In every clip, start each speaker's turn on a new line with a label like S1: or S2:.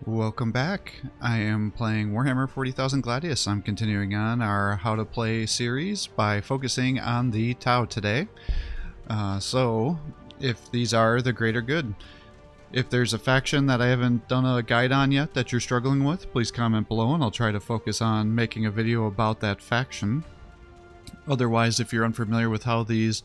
S1: Welcome back. I am playing Warhammer 40,000 Gladius. I'm continuing on our How to Play series by focusing on the Tau today. So, if these are the greater good. If there's a faction that I haven't done a guide on yet that you're struggling with, please comment below and I'll try to focus on making a video about that faction. Otherwise, if you're unfamiliar with how these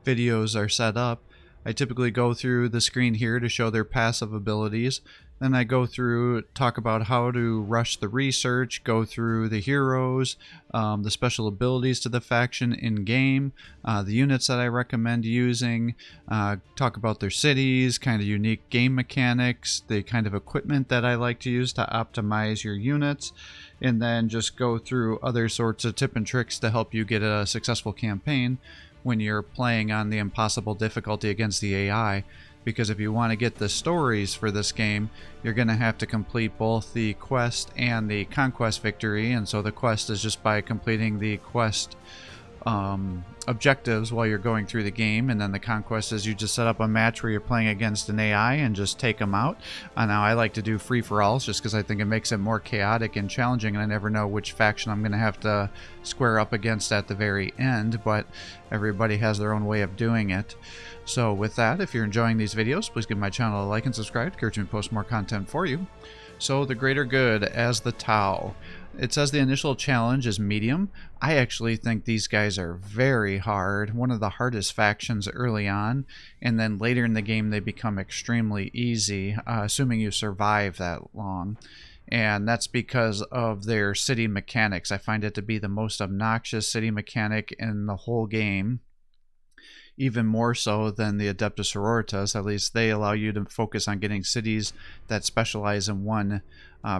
S1: videos are set up, I typically go through the screen here to show their passive abilities. Then I go through, talk about how to rush the research, go through the heroes, the special abilities to the faction in-game, the units that I recommend using, talk about their cities, kind of unique game mechanics, the kind of equipment that I like to use to optimize your units, and then just go through other sorts of tips and tricks to help you get a successful campaign when you're playing on the impossible difficulty against the AI. Because if you want to get the stories for this game, you're going to have to complete both the quest and the conquest victory. And so the quest is just by completing the quest objectives while you're going through the game, and then the conquest is you just set up a match where you're playing against an AI and just take them out. Now I like to do free-for-alls just because I think it makes it more chaotic and challenging, and I never know which faction I'm going to have to square up against at the very end, but everybody has their own way of doing it. So with that, if you're enjoying these videos, please give my channel a like and subscribe to encourage me to post more content for you. So the greater good as the Tau. It says the initial challenge is medium. I actually think these guys are very hard, one of the hardest factions early on, and then later in the game they become extremely easy, assuming you survive that long. And that's because of their city mechanics. I find it to be the most obnoxious city mechanic in the whole game. Even more so than the Adeptus Sororitas. At least they allow you to focus on getting cities that specialize in one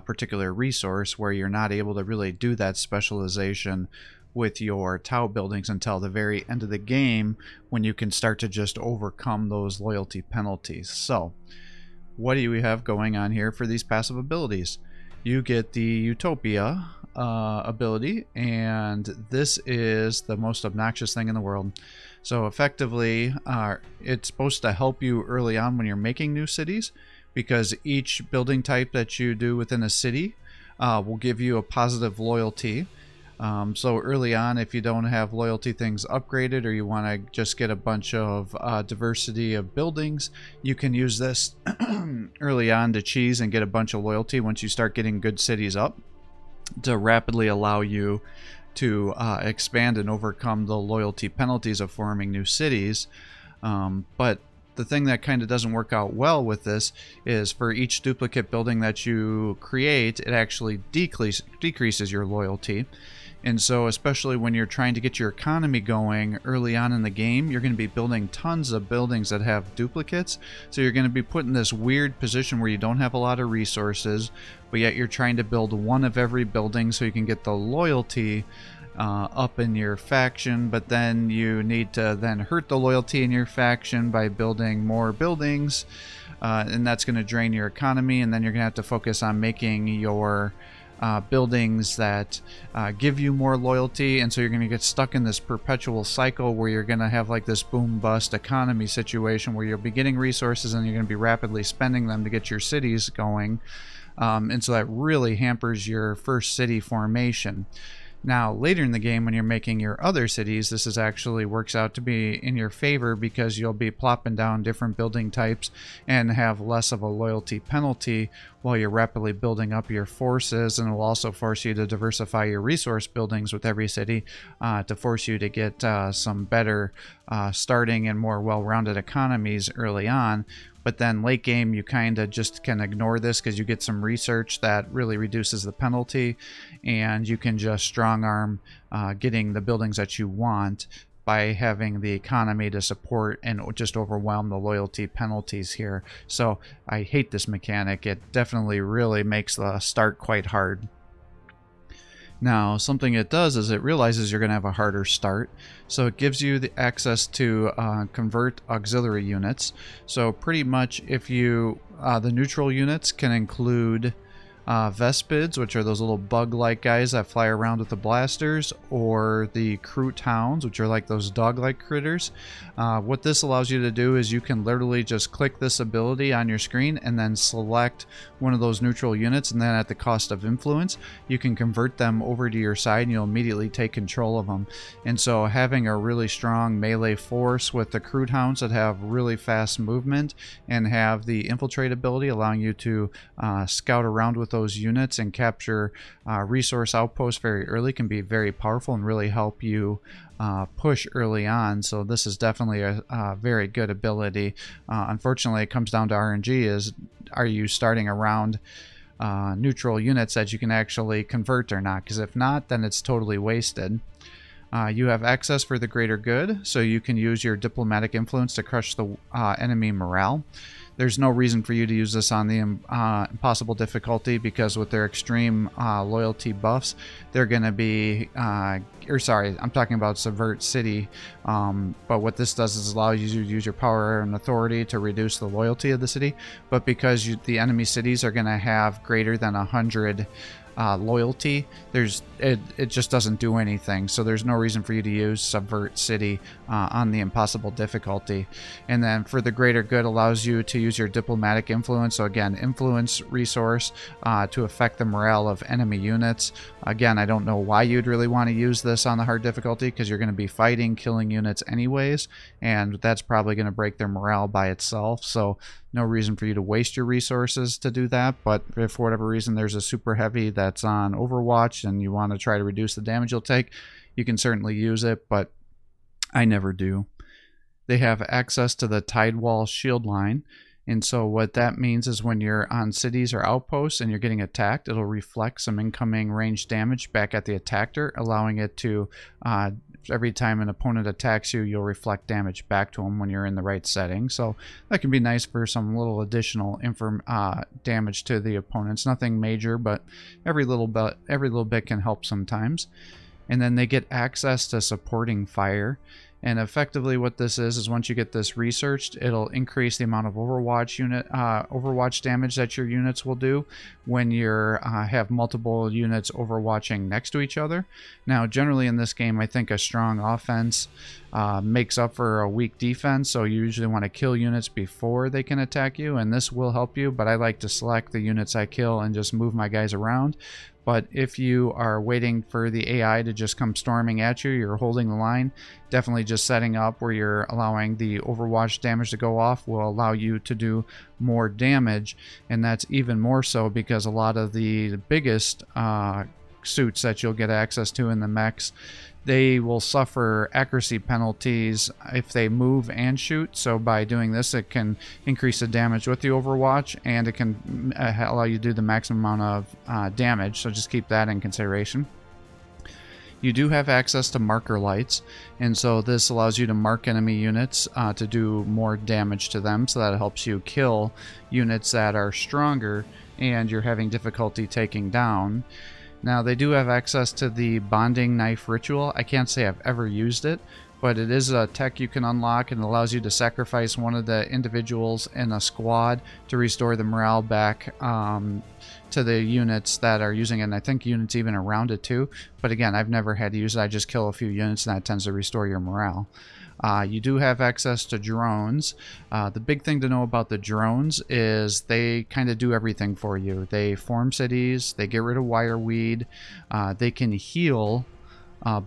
S1: particular resource, where you're not able to really do that specialization with your Tau buildings until the very end of the game, when you can start to just overcome those loyalty penalties. So what do we have going on here for these passive abilities? You get the Utopia ability, and this is the most obnoxious thing in the world. So effectively, it's supposed to help you early on when you're making new cities, because each building type that you do within a city will give you a positive loyalty. So early on, if you don't have loyalty things upgraded, or you want to just get a bunch of diversity of buildings, you can use this early on to cheese and get a bunch of loyalty once you start getting good cities up, to rapidly allow you to expand and overcome the loyalty penalties of forming new cities. But the thing that kind of doesn't work out well with this is, for each duplicate building that you create, it actually decreases your loyalty. And so especially when you're trying to get your economy going early on in the game, you're going to be building tons of buildings that have duplicates. So you're going to be put in this weird position where you don't have a lot of resources, but yet you're trying to build one of every building so you can get the loyalty up in your faction. But then you need to then hurt the loyalty in your faction by building more buildings, and that's going to drain your economy. And then you're going to have to focus on making your buildings that give you more loyalty, and so you're going to get stuck in this perpetual cycle where you're going to have like this boom bust economy situation where you'll be getting resources and you're going to be rapidly spending them to get your cities going, and so that really hampers your first city formation. Now later in the game, when you're making your other cities, this is actually works out to be in your favor, because you'll be plopping down different building types and have less of a loyalty penalty while you're rapidly building up your forces, and it will also force you to diversify your resource buildings with every city to force you to get some better starting and more well-rounded economies early on. But then late game, you kind of just can ignore this because you get some research that really reduces the penalty, and you can just strong arm getting the buildings that you want by having the economy to support and just overwhelm the loyalty penalties here. So I hate this mechanic. It definitely really makes the start quite hard. Now, something it does is it realizes you're going to have a harder start, so it gives you the access to convert auxiliary units. So pretty much, if you the neutral units can include Vespids, which are those little bug-like guys that fly around with the blasters, or the Kroot Hounds, which are like those dog-like critters. What this allows you to do is you can literally just click this ability on your screen and then select one of those neutral units, and then at the cost of influence, you can convert them over to your side and you'll immediately take control of them. And so having a really strong melee force with the Kroot Hounds that have really fast movement and have the infiltrate ability, allowing you to scout around with those units and capture resource outposts very early, can be very powerful and really help you push early on. So this is definitely a very good ability. Unfortunately, it comes down to RNG. Is are you starting around neutral units that you can actually convert or not? Because if not, then it's totally wasted. You have access for the greater good, so you can use your diplomatic influence to crush the enemy morale. There's no reason for you to use this on the impossible difficulty, because with their extreme loyalty buffs, they're going to be, sorry, I'm talking about Subvert City, but what this does is allow you to use your power and authority to reduce the loyalty of the city, but because the enemy cities are going to have greater than 100 loyalty, it just doesn't do anything. So there's no reason for you to use Subvert City on the impossible difficulty. And then for the greater good, allows you to use your diplomatic influence. So again, influence resource to affect the morale of enemy units. Again, I don't know why you'd really want to use this on the hard difficulty, because you're going to be fighting, killing units anyways, and that's probably going to break their morale by itself. So no reason for you to waste your resources to do that. But if for whatever reason there's a super heavy that's on Overwatch and you want to try to reduce the damage you'll take, you can certainly use it, but I never do. They have access to the Tidewall shield line. And so what that means is when you're on cities or outposts and you're getting attacked, it'll reflect some incoming ranged damage back at the attacker, allowing it to, every time an opponent attacks you, you'll reflect damage back to them when you're in the right setting. So that can be nice for some little additional damage to the opponents. Nothing major, but every little bit can help sometimes. And then they get access to supporting fire. And effectively what this is once you get this researched, it'll increase the amount of Overwatch damage that your units will do when you have multiple units overwatching next to each other. Now, generally in this game, I think a strong offense makes up for a weak defense, so you usually want to kill units before they can attack you, and this will help you, but I like to select the units I kill and just move my guys around. But if you are waiting for the AI to just come storming at you, you're holding the line, definitely just setting up where you're allowing the Overwatch damage to go off will allow you to do more damage. And that's even more so because a lot of the biggest suits that you'll get access to in the mechs, they will suffer accuracy penalties if they move and shoot. So by doing this, it can increase the damage with the Overwatch, and it can allow you to do the maximum amount of damage. So just keep that in consideration. You do have access to marker lights, and so this allows you to mark enemy units to do more damage to them. So that helps you kill units that are stronger and you're having difficulty taking down. Now, they do have access to the bonding knife ritual. I can't say I've ever used it, but it is a tech you can unlock, and it allows you to sacrifice one of the individuals in a squad to restore the morale back to the units that are using it, and I think units even around it too. But again, I've never had to use it. I just kill a few units, and that tends to restore your morale. You do have access to drones. The big thing to know about the drones is they kind of do everything for you. They form cities, they get rid of wireweed, they can heal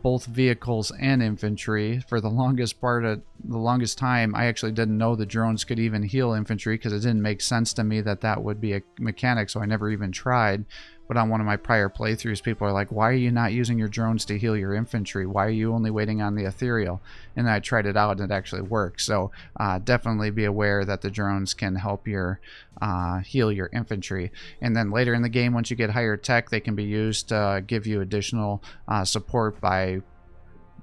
S1: both vehicles and infantry. For the longest time, I actually didn't know the drones could even heal infantry because it didn't make sense to me that that would be a mechanic, so I never even tried. But on one of my prior playthroughs, people are like, why are you not using your drones to heal your infantry? Why are you only waiting on the ethereal? And I tried it out and it actually works. So definitely be aware that the drones can help your heal your infantry. And then later in the game, once you get higher tech, they can be used to give you additional support by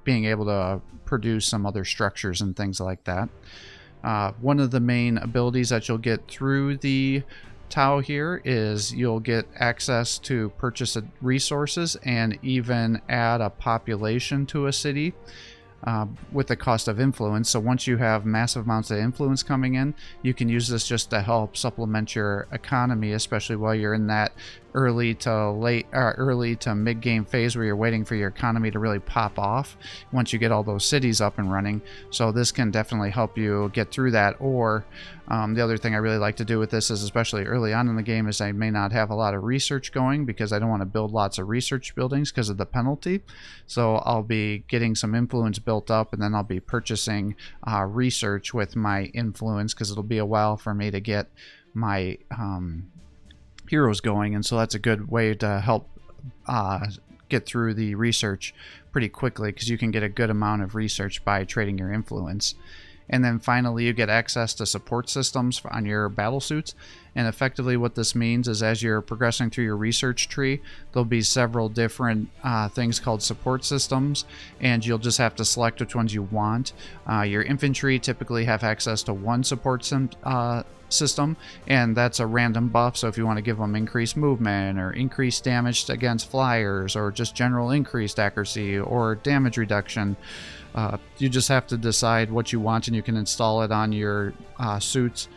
S1: being able to produce some other structures and things like that. One of the main abilities that you'll get through the Tau here is you'll get access to purchase resources and even add a population to a city. with the cost of influence. So once you have massive amounts of influence coming in, you can use this just to help supplement your economy, especially while you're in that early to mid game phase where you're waiting for your economy to really pop off once you get all those cities up and running. So this can definitely help you get through that. Or the other thing I really like to do with this is, especially early on in the game, is I may not have a lot of research going because I don't want to build lots of research buildings because of the penalty. So I'll be getting some influence built up, and then I'll be purchasing research with my influence, because it'll be a while for me to get my heroes going, and so that's a good way to help get through the research pretty quickly, because you can get a good amount of research by trading your influence. And then finally, you get access to support systems on your battle suits. And effectively what this means is, as you're progressing through your research tree, there'll be several different things called support systems, and you'll just have to select which ones you want. Your infantry typically have access to one support system, and that's a random buff. So if you want to give them increased movement, or increased damage against flyers, or just general increased accuracy, or damage reduction, you just have to decide what you want, and you can install it on your suits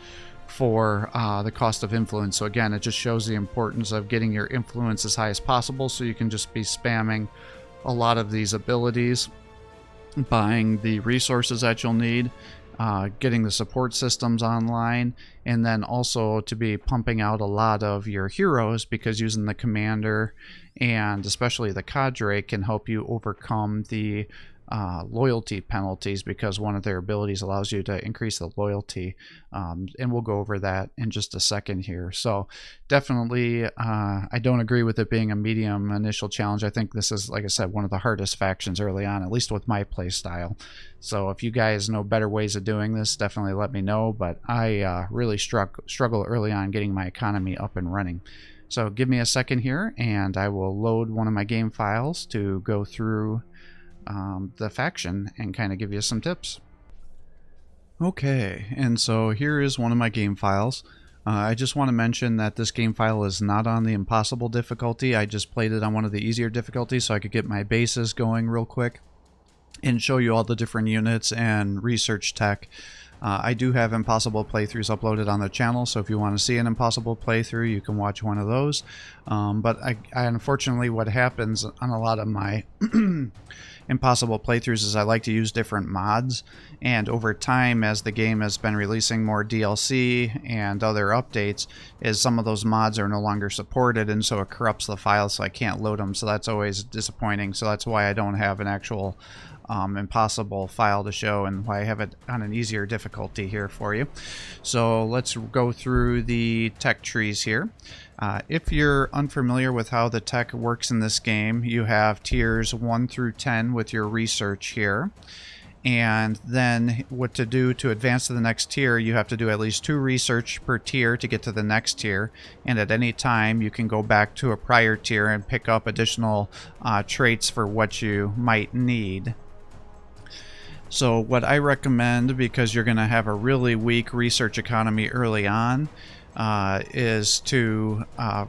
S1: for the cost of influence. So again, it just shows the importance of getting your influence as high as possible, so you can just be spamming a lot of these abilities, buying the resources that you'll need, getting the support systems online, and then also to be pumping out a lot of your heroes, because using the commander and especially the cadre can help you overcome the loyalty penalties, because one of their abilities allows you to increase the loyalty, and we'll go over that in just a second here. So definitely I don't agree with it being a medium initial challenge. I think this is, like I said, one of the hardest factions early on, at least with my play style. So if you guys know better ways of doing this, definitely let me know, but I really struggle early on getting my economy up and running. So give me a second here, and I will load one of my game files to go through the faction and kind of give you some tips. Okay, and so here is one of my game files. I just want to mention that this game file is not on the impossible difficulty. I just played it on one of the easier difficulties so I could get my bases going real quick and show you all the different units and research tech. I do have impossible playthroughs uploaded on the channel, so if you want to see an impossible playthrough, you can watch one of those. But I unfortunately, what happens on a lot of my impossible playthroughs is I like to use different mods, and over time, as the game has been releasing more DLC and other updates, is some of those mods are no longer supported, and so it corrupts the file, so I can't load them. So that's always disappointing. So that's why I don't have an actual impossible file to show, and why I have it on an easier difficulty here for you. So let's go through the tech trees here. If you're unfamiliar with how the tech works in this game, you have tiers 1 through 10 with your research here. And then what to do to advance to the next tier, you have to do at least 2 research per tier to get to the next tier. And at any time, you can go back to a prior tier and pick up additional traits for what you might need. So what I recommend, because you're going to have a really weak research economy early on, is to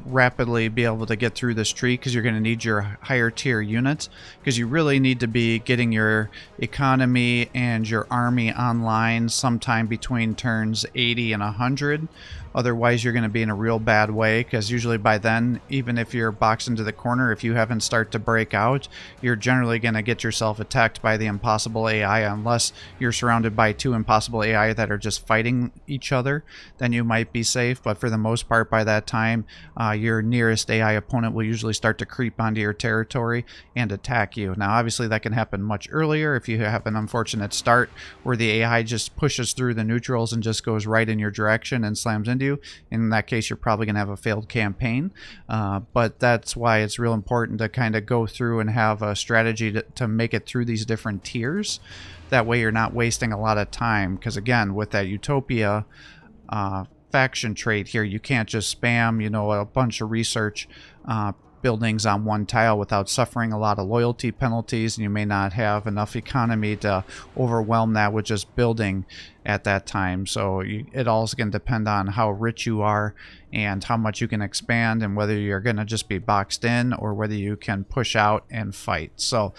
S1: rapidly be able to get through this tree, because you're going to need your higher tier units, because you really need to be getting your economy and your army online sometime between turns 80 and 100. Otherwise, you're going to be in a real bad way, because usually by then, even if you're boxed into the corner, if you haven't started to break out, you're generally going to get yourself attacked by the impossible AI, unless you're surrounded by 2 impossible AI that are just fighting each other. Then you might be safe, but for the most part, by that time, your nearest AI opponent will usually start to creep onto your territory and attack you. Now, obviously, that can happen much earlier if you have an unfortunate start where the AI just pushes through the neutrals and just goes right in your direction and slams into you. In that case, you're probably going to have a failed campaign, but that's why it's real important to kind of go through and have a strategy to make it through these different tiers. That way you're not wasting a lot of time, because again, with that Utopia faction trait here, you can't just spam, a bunch of research buildings on one tile without suffering a lot of loyalty penalties, and you may not have enough economy to overwhelm that with just building at that time. So it all is going to depend on how rich you are and how much you can expand, and whether you're going to just be boxed in or whether you can push out and fight. So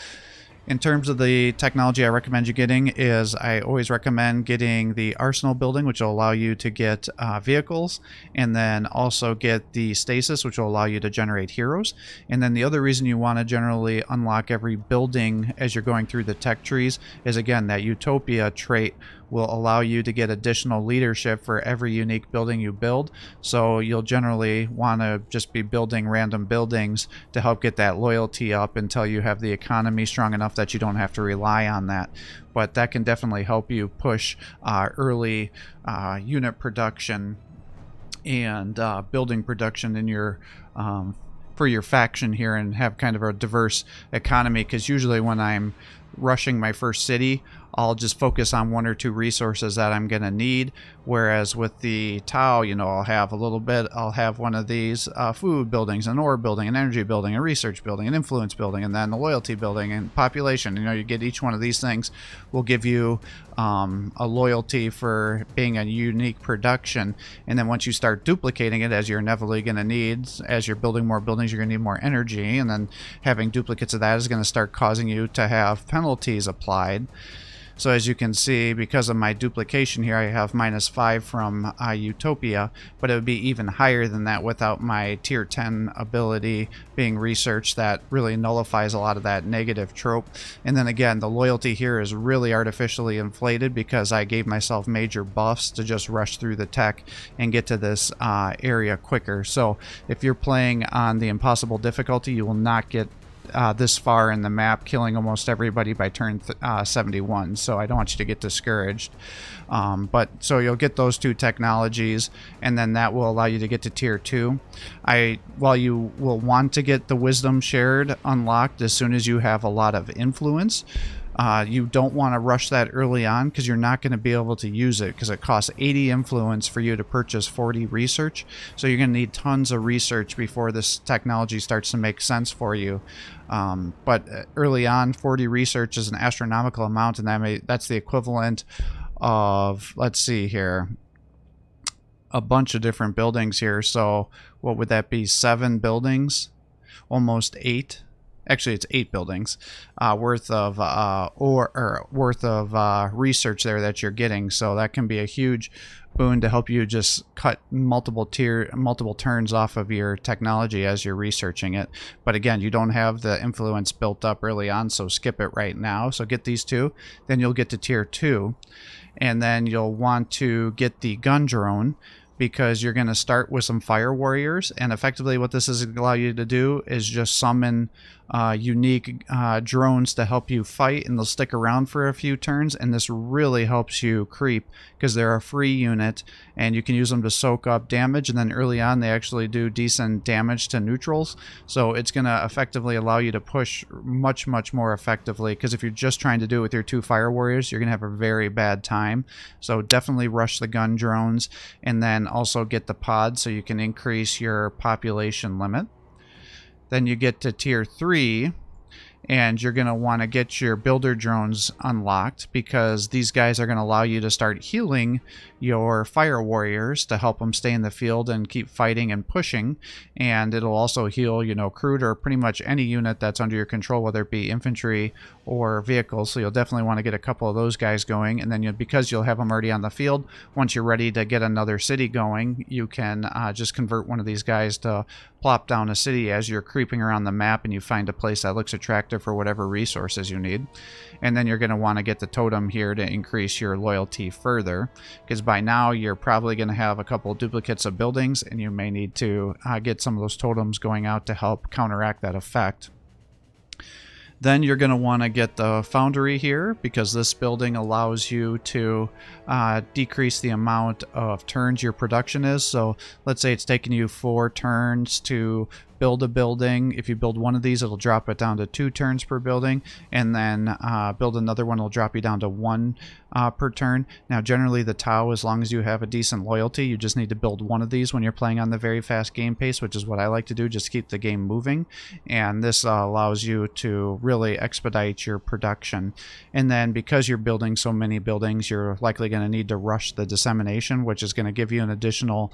S1: In terms of the technology I recommend you getting is I always recommend getting the arsenal building, which will allow you to get vehicles, and then also get the stasis, which will allow you to generate heroes. And then the other reason you want to generally unlock every building as you're going through the tech trees is, again, that utopia trait will allow you to get additional leadership for every unique building you build. So you'll generally want to just be building random buildings to help get that loyalty up until you have the economy strong enough that you don't have to rely on that. But that can definitely help you push early unit production and building production in your for your faction here, and have kind of a diverse economy, because usually when I'm rushing my first city, I'll just focus on one or two resources that I'm going to need. Whereas with the Tau, I'll have a little bit, I'll have one of these food buildings, an ore building, an energy building, a research building, an influence building, and then a loyalty building and population. You get each one of these things will give you a loyalty for being a unique production. And then once you start duplicating it, as you're inevitably going to need, as you're building more buildings, you're going to need more energy. And then having duplicates of that is going to start causing you to have penalties applied. So as you can see, because of my duplication here, I have -5 from Utopia, but it would be even higher than that without my tier 10 ability being researched. That really nullifies a lot of that negative trope. And then again, the loyalty here is really artificially inflated because I gave myself major buffs to just rush through the tech and get to this area quicker. So if you're playing on the impossible difficulty, you will not get this far in the map, killing almost everybody by turn 71. So I don't want you to get discouraged. But so you'll get those two technologies, and then that will allow you to get to tier 2. While you will want to get the wisdom shared unlocked as soon as you have a lot of influence, you don't want to rush that early on, because you're not going to be able to use it, because it costs 80 influence for you to purchase 40 research. So you're going to need tons of research before this technology starts to make sense for you. But early on, 40 research is an astronomical amount, and that's the equivalent of, let's see here, a bunch of different buildings here. So what would that be? 7 buildings? Almost 8? Actually, it's 8 buildings worth of research there that you're getting. So that can be a huge boon to help you just cut multiple turns off of your technology as you're researching it. But again, you don't have the influence built up early on, so skip it right now. So get these 2, then you'll get to tier 2, and then you'll want to get the gun drone, because you're going to start with some fire warriors, and effectively what this is going to allow you to do is just summon unique drones to help you fight, and they'll stick around for a few turns, and this really helps you creep because they're a free unit and you can use them to soak up damage, and then early on they actually do decent damage to neutrals. So it's going to effectively allow you to push much more effectively, because if you're just trying to do it with your 2 fire warriors, you're going to have a very bad time. So definitely rush the gun drones, and then also get the pods so you can increase your population limit. Then you get to tier 3, and you're going to want to get your builder drones unlocked, because these guys are going to allow you to start healing your fire warriors to help them stay in the field and keep fighting and pushing. And it'll also heal, crude or pretty much any unit that's under your control, whether it be infantry or vehicles. So you'll definitely want to get a couple of those guys going, and then because you'll have them already on the field, once you're ready to get another city going, you can just convert one of these guys to plop down a city as you're creeping around the map and you find a place that looks attractive for whatever resources you need. And then you're going to want to get the totem here to increase your loyalty further, because by now you're probably going to have a couple of duplicates of buildings, and you may need to get some of those totems going out to help counteract that effect. Then you're going to want to get the foundry here, because this building allows you to decrease the amount of turns your production is. So let's say it's taking you 4 turns to build a building. If you build one of these, it'll drop it down to 2 turns per building, and then build another one, it'll drop you down to 1 per turn. Now generally the Tau, as long as you have a decent loyalty, you just need to build one of these when you're playing on the very fast game pace, which is what I like to do, just keep the game moving. And this allows you to really expedite your production. And then because you're building so many buildings, you're likely going to need to rush the dissemination, which is going to give you an additional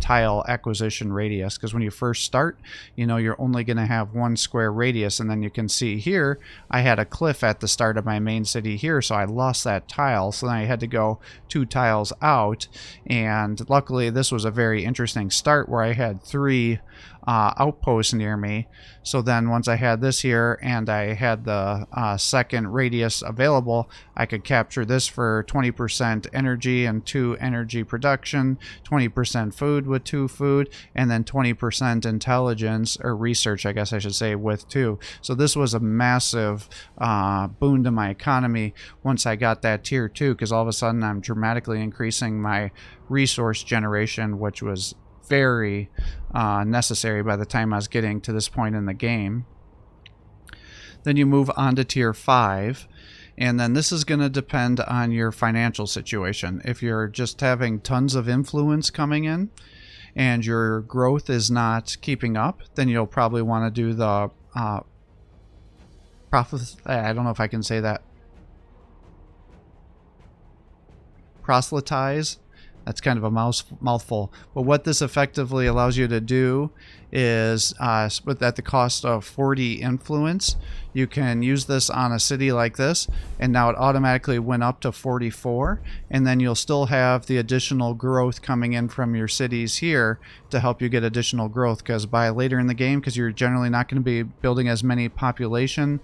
S1: tile acquisition radius, because when you first start, you know, you're only going to have 1 square radius. And then you can see here, I had a cliff at the start of my main city here, so I lost that tile. So then I had to go 2 tiles out. And luckily, this was a very interesting start where I had 3 outposts near me. So then once I had this here and I had the second radius available, I could capture this for 20% energy and 2 energy production, 20% food with 2 food, and then 20% intelligence, or research I guess I should say, with 2. So this was a massive boon to my economy once I got that tier 2, because all of a sudden I'm dramatically increasing my resource generation, which was very necessary by the time I was getting to this point in the game. Then you move on to tier 5, and then this is going to depend on your financial situation. If you're just having tons of influence coming in and your growth is not keeping up, then you'll probably want to do the I don't know if I can say that. Proselytize. That's kind of a mouthful. But what this effectively allows you to do is, at the cost of 40 influence, you can use this on a city like this, and now it automatically went up to 44, and then you'll still have the additional growth coming in from your cities here to help you get additional growth, because by later in the game, because you're generally not going to be building as many population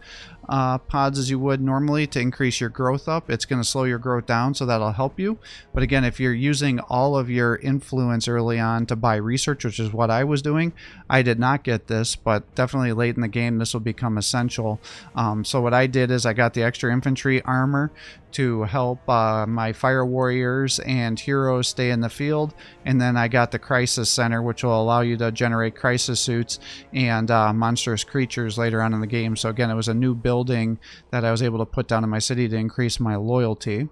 S1: pods as you would normally to increase your growth up, it's going to slow your growth down, so that'll help you. But again, if you're using all of your influence early on to buy research, which is what I was doing, I did not get this, but definitely late in the game this will become essential. So what I did is I got the extra infantry armor to help my fire warriors and heroes stay in the field, and then I got the crisis center, which will allow you to generate crisis suits and monstrous creatures later on in the game. So again, it was a new building that I was able to put down in my city to increase my loyalty.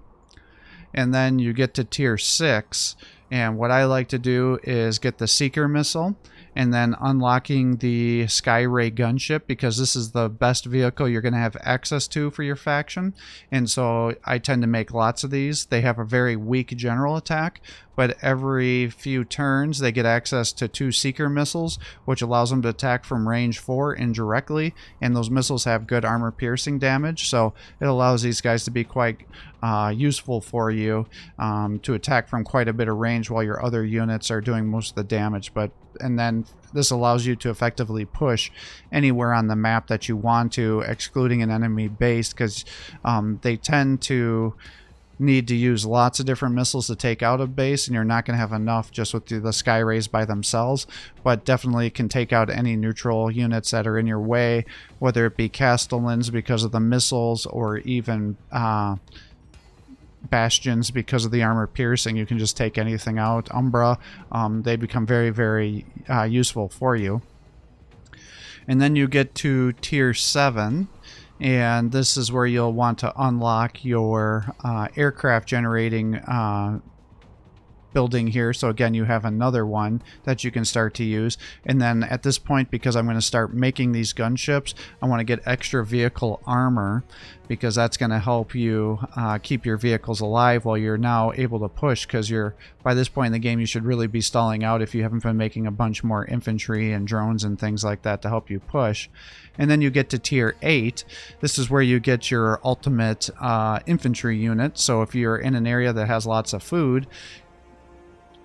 S1: And then you get to tier 6, and what I like to do is get the Seeker Missile, and then unlocking the Skyray gunship, because this is the best vehicle you're going to have access to for your faction. And so I tend to make lots of these. They have a very weak general attack, but every few turns they get access to 2 Seeker missiles, which allows them to attack from range 4 indirectly, and those missiles have good armor piercing damage, so it allows these guys to be quite useful for you to attack from quite a bit of range while your other units are doing most of the damage. And then this allows you to effectively push anywhere on the map that you want to, excluding an enemy base, because they tend to need to use lots of different missiles to take out a base, and you're not going to have enough just with the Sky Rays by themselves, but definitely can take out any neutral units that are in your way, whether it be Castellans because of the missiles, or even bastions because of the armor piercing. You can just take anything out. Umbra, they become very, very useful for you. And then you get to tier 7, and this is where you'll want to unlock your aircraft generating building here. So again, you have another one that you can start to use. And then at this point, because I'm going to start making these gunships, I want to get extra vehicle armor, because that's going to help you keep your vehicles alive while you're now able to push, because by this point in the game you should really be stalling out if you haven't been making a bunch more infantry and drones and things like that to help you push. And then you get to tier 8. This is where you get your ultimate infantry unit. So if you're in an area that has lots of food,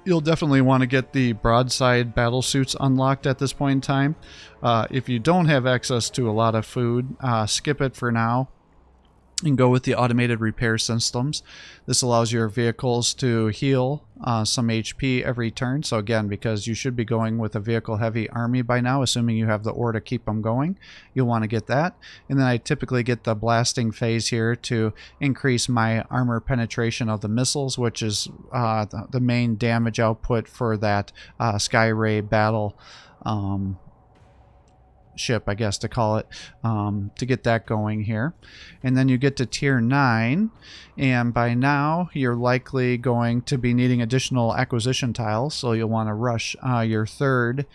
S1: you'll definitely want to get the broadside battle suits unlocked at this point in time. If you don't have access to a lot of food, skip it for now and go with the automated repair systems. This allows your vehicles to heal some HP every turn. So again, because you should be going with a vehicle heavy army by now, assuming you have the ore to keep them going, you'll want to get that. And then I typically get the blasting phase here to increase my armor penetration of the missiles, which is the main damage output for that Sky Ray battle ship, I guess to call it, to get that going here. And then you get to tier 9, and by now you're likely going to be needing additional acquisition tiles, so you'll want to rush your third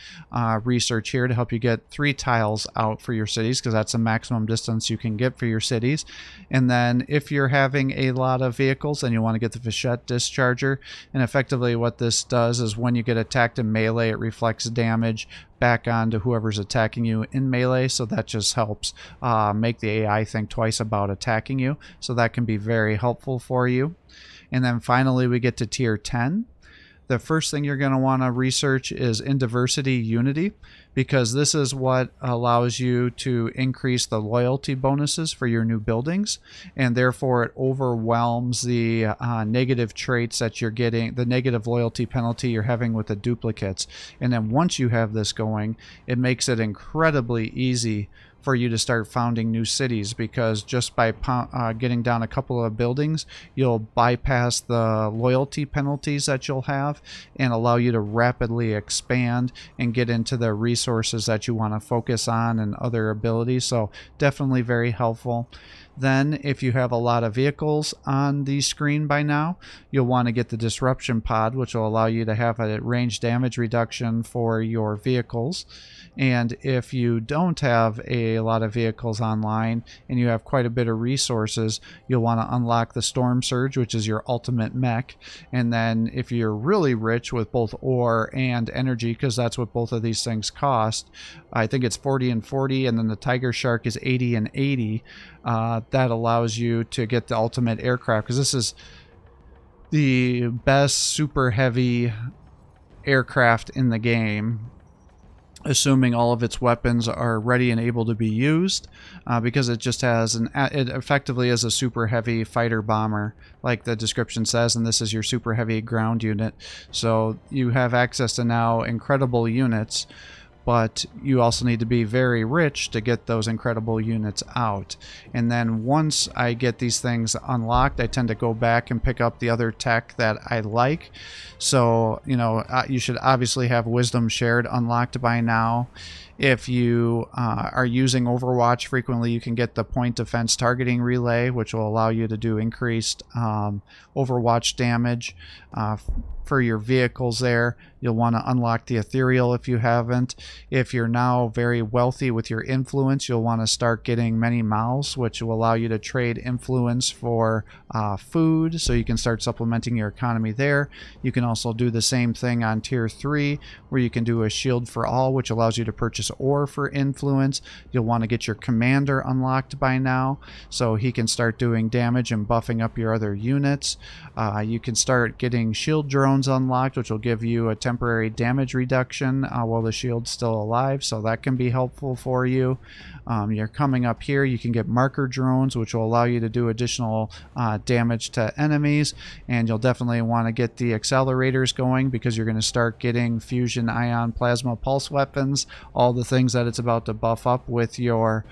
S1: research here to help you get 3 tiles out for your cities, because that's the maximum distance you can get for your cities. And then if you're having a lot of vehicles, then you want to get the Vachette Discharger, and effectively what this does is when you get attacked in melee, it reflects damage back onto whoever's attacking you in melee, so that just helps make the AI think twice about attacking you, so that can be very helpful for you. And then finally we get to tier 10. The first thing you're going to want to research is in diversity unity, because this is what allows you to increase the loyalty bonuses for your new buildings, and therefore it overwhelms the negative traits that you're getting, the negative loyalty penalty you're having with the duplicates. And then once you have this going, it makes it incredibly easy for you to start founding new cities, because just by getting down a couple of buildings, you'll bypass the loyalty penalties that you'll have and allow you to rapidly expand and get into the resources that you want to focus on and other abilities. So definitely very helpful. Then if you have a lot of vehicles on the screen by now, you'll want to get the disruption pod, which will allow you to have a range damage reduction for your vehicles. And if you don't have a lot of vehicles online and you have quite a bit of resources, you'll want to unlock the Storm Surge, which is your ultimate mech. And then if you're really rich with both ore and energy, because that's what both of these things cost, I think it's 40 and 40, and then the Tiger Shark is 80 and 80. That allows you to get the ultimate aircraft, because this is the best super heavy aircraft in the game, assuming all of its weapons are ready and able to be used, because it just has it effectively is a super heavy fighter bomber, like the description says, and this is your super heavy ground unit. So you have access to now incredible units, but you also need to be very rich to get those incredible units out. And then once I get these things unlocked, I tend to go back and pick up the other tech that I like. So, you know, you should obviously have Wisdom Shared unlocked by now. If you are using Overwatch frequently, you can get the Point Defense Targeting Relay, which will allow you to do increased Overwatch damage for your vehicles there. You'll want to unlock the Ethereal if you haven't. If you're now very wealthy with your influence, you'll want to start getting many mouths, which will allow you to trade influence for food, so you can start supplementing your economy there. You can also do the same thing on tier 3, where you can do a Shield for All, which allows you to purchase ore for influence. You'll want to get your commander unlocked by now, so he can start doing damage and buffing up your other units. You can start getting shield drones unlocked, which will give you a temporary damage reduction while the shield's still alive, so that can be helpful for you. You're coming up here, you can get marker drones, which will allow you to do additional damage to enemies, and you'll definitely want to get the accelerators going, because you're going to start getting fusion, ion, plasma, pulse weapons, all the things that it's about to buff up with your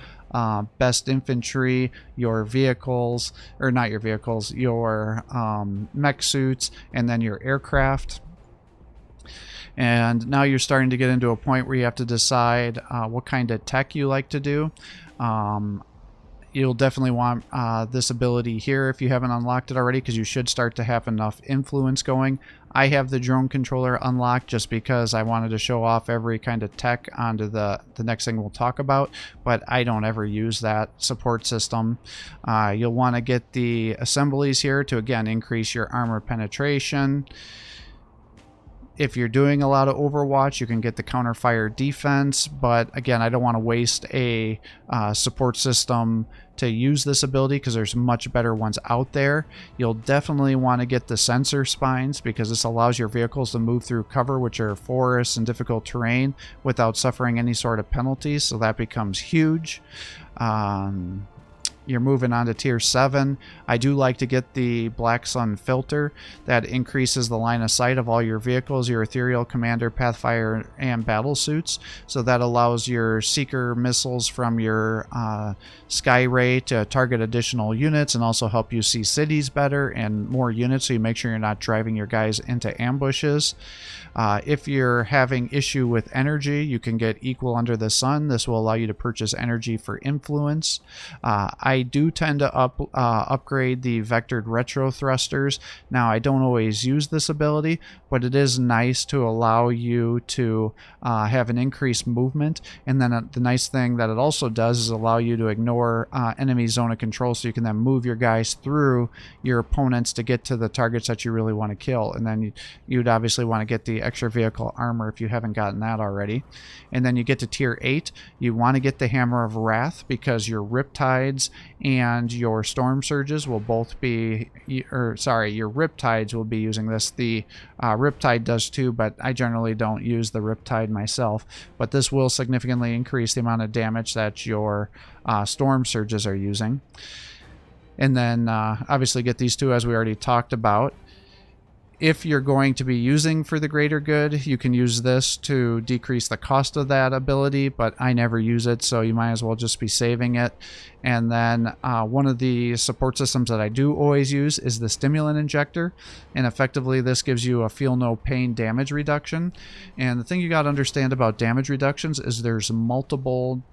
S1: best infantry, your vehicles, or not your vehicles, your mech suits, and then your aircraft. And now you're starting to get into a point where you have to decide what kind of tech you like to do. You'll definitely want this ability here if you haven't unlocked it already, because you should start to have enough influence going. I have the drone controller unlocked just because I wanted to show off every kind of tech onto the next thing we'll talk about, but I don't ever use that support system. You'll want to get the assemblies here to, again, increase your armor penetration. If you're doing a lot of Overwatch, you can get the counterfire defense, but again, I don't want to waste a support system to use this ability, because there's much better ones out there. You'll definitely want to get the sensor spines, because this allows your vehicles to move through cover, which are forests and difficult terrain, without suffering any sort of penalties, so that becomes huge. You're moving on to tier 7. I do like to get the Black Sun filter. That increases the line of sight of all your vehicles, your Ethereal, Commander, Pathfinder, and battle suits. So that allows your Seeker missiles from your Sky Ray to target additional units, and also help you see cities better and more units, so you make sure you're not driving your guys into ambushes. If you're having issue with energy, you can get Equal Under the Sun. This will allow you to purchase energy for influence. I I do tend to upgrade the vectored retro thrusters. Now, I don't always use this ability, but it is nice to allow you to have an increased movement. And then the nice thing that it also does is allow you to ignore enemy zone of control, so you can then move your guys through your opponents to get to the targets that you really want to kill. And then you'd obviously want to get the extra vehicle armor if you haven't gotten that already. And then you get to tier 8. You want to get the Hammer of Wrath, because your Riptides and your Storm Surges will both be, your Riptides will be using this. The Riptide does too, but I generally don't use the Riptide myself. But this will significantly increase the amount of damage that your Storm Surges are using. And then obviously get these two, as we already talked about. If you're going to be using for the greater good, you can use this to decrease the cost of that ability, but I never use it, so you might as well just be saving it. And then one of the support systems that I do always use is the Stimulant Injector, and effectively this gives you a feel no pain damage reduction. And the thing you got to understand about damage reductions is there's multiple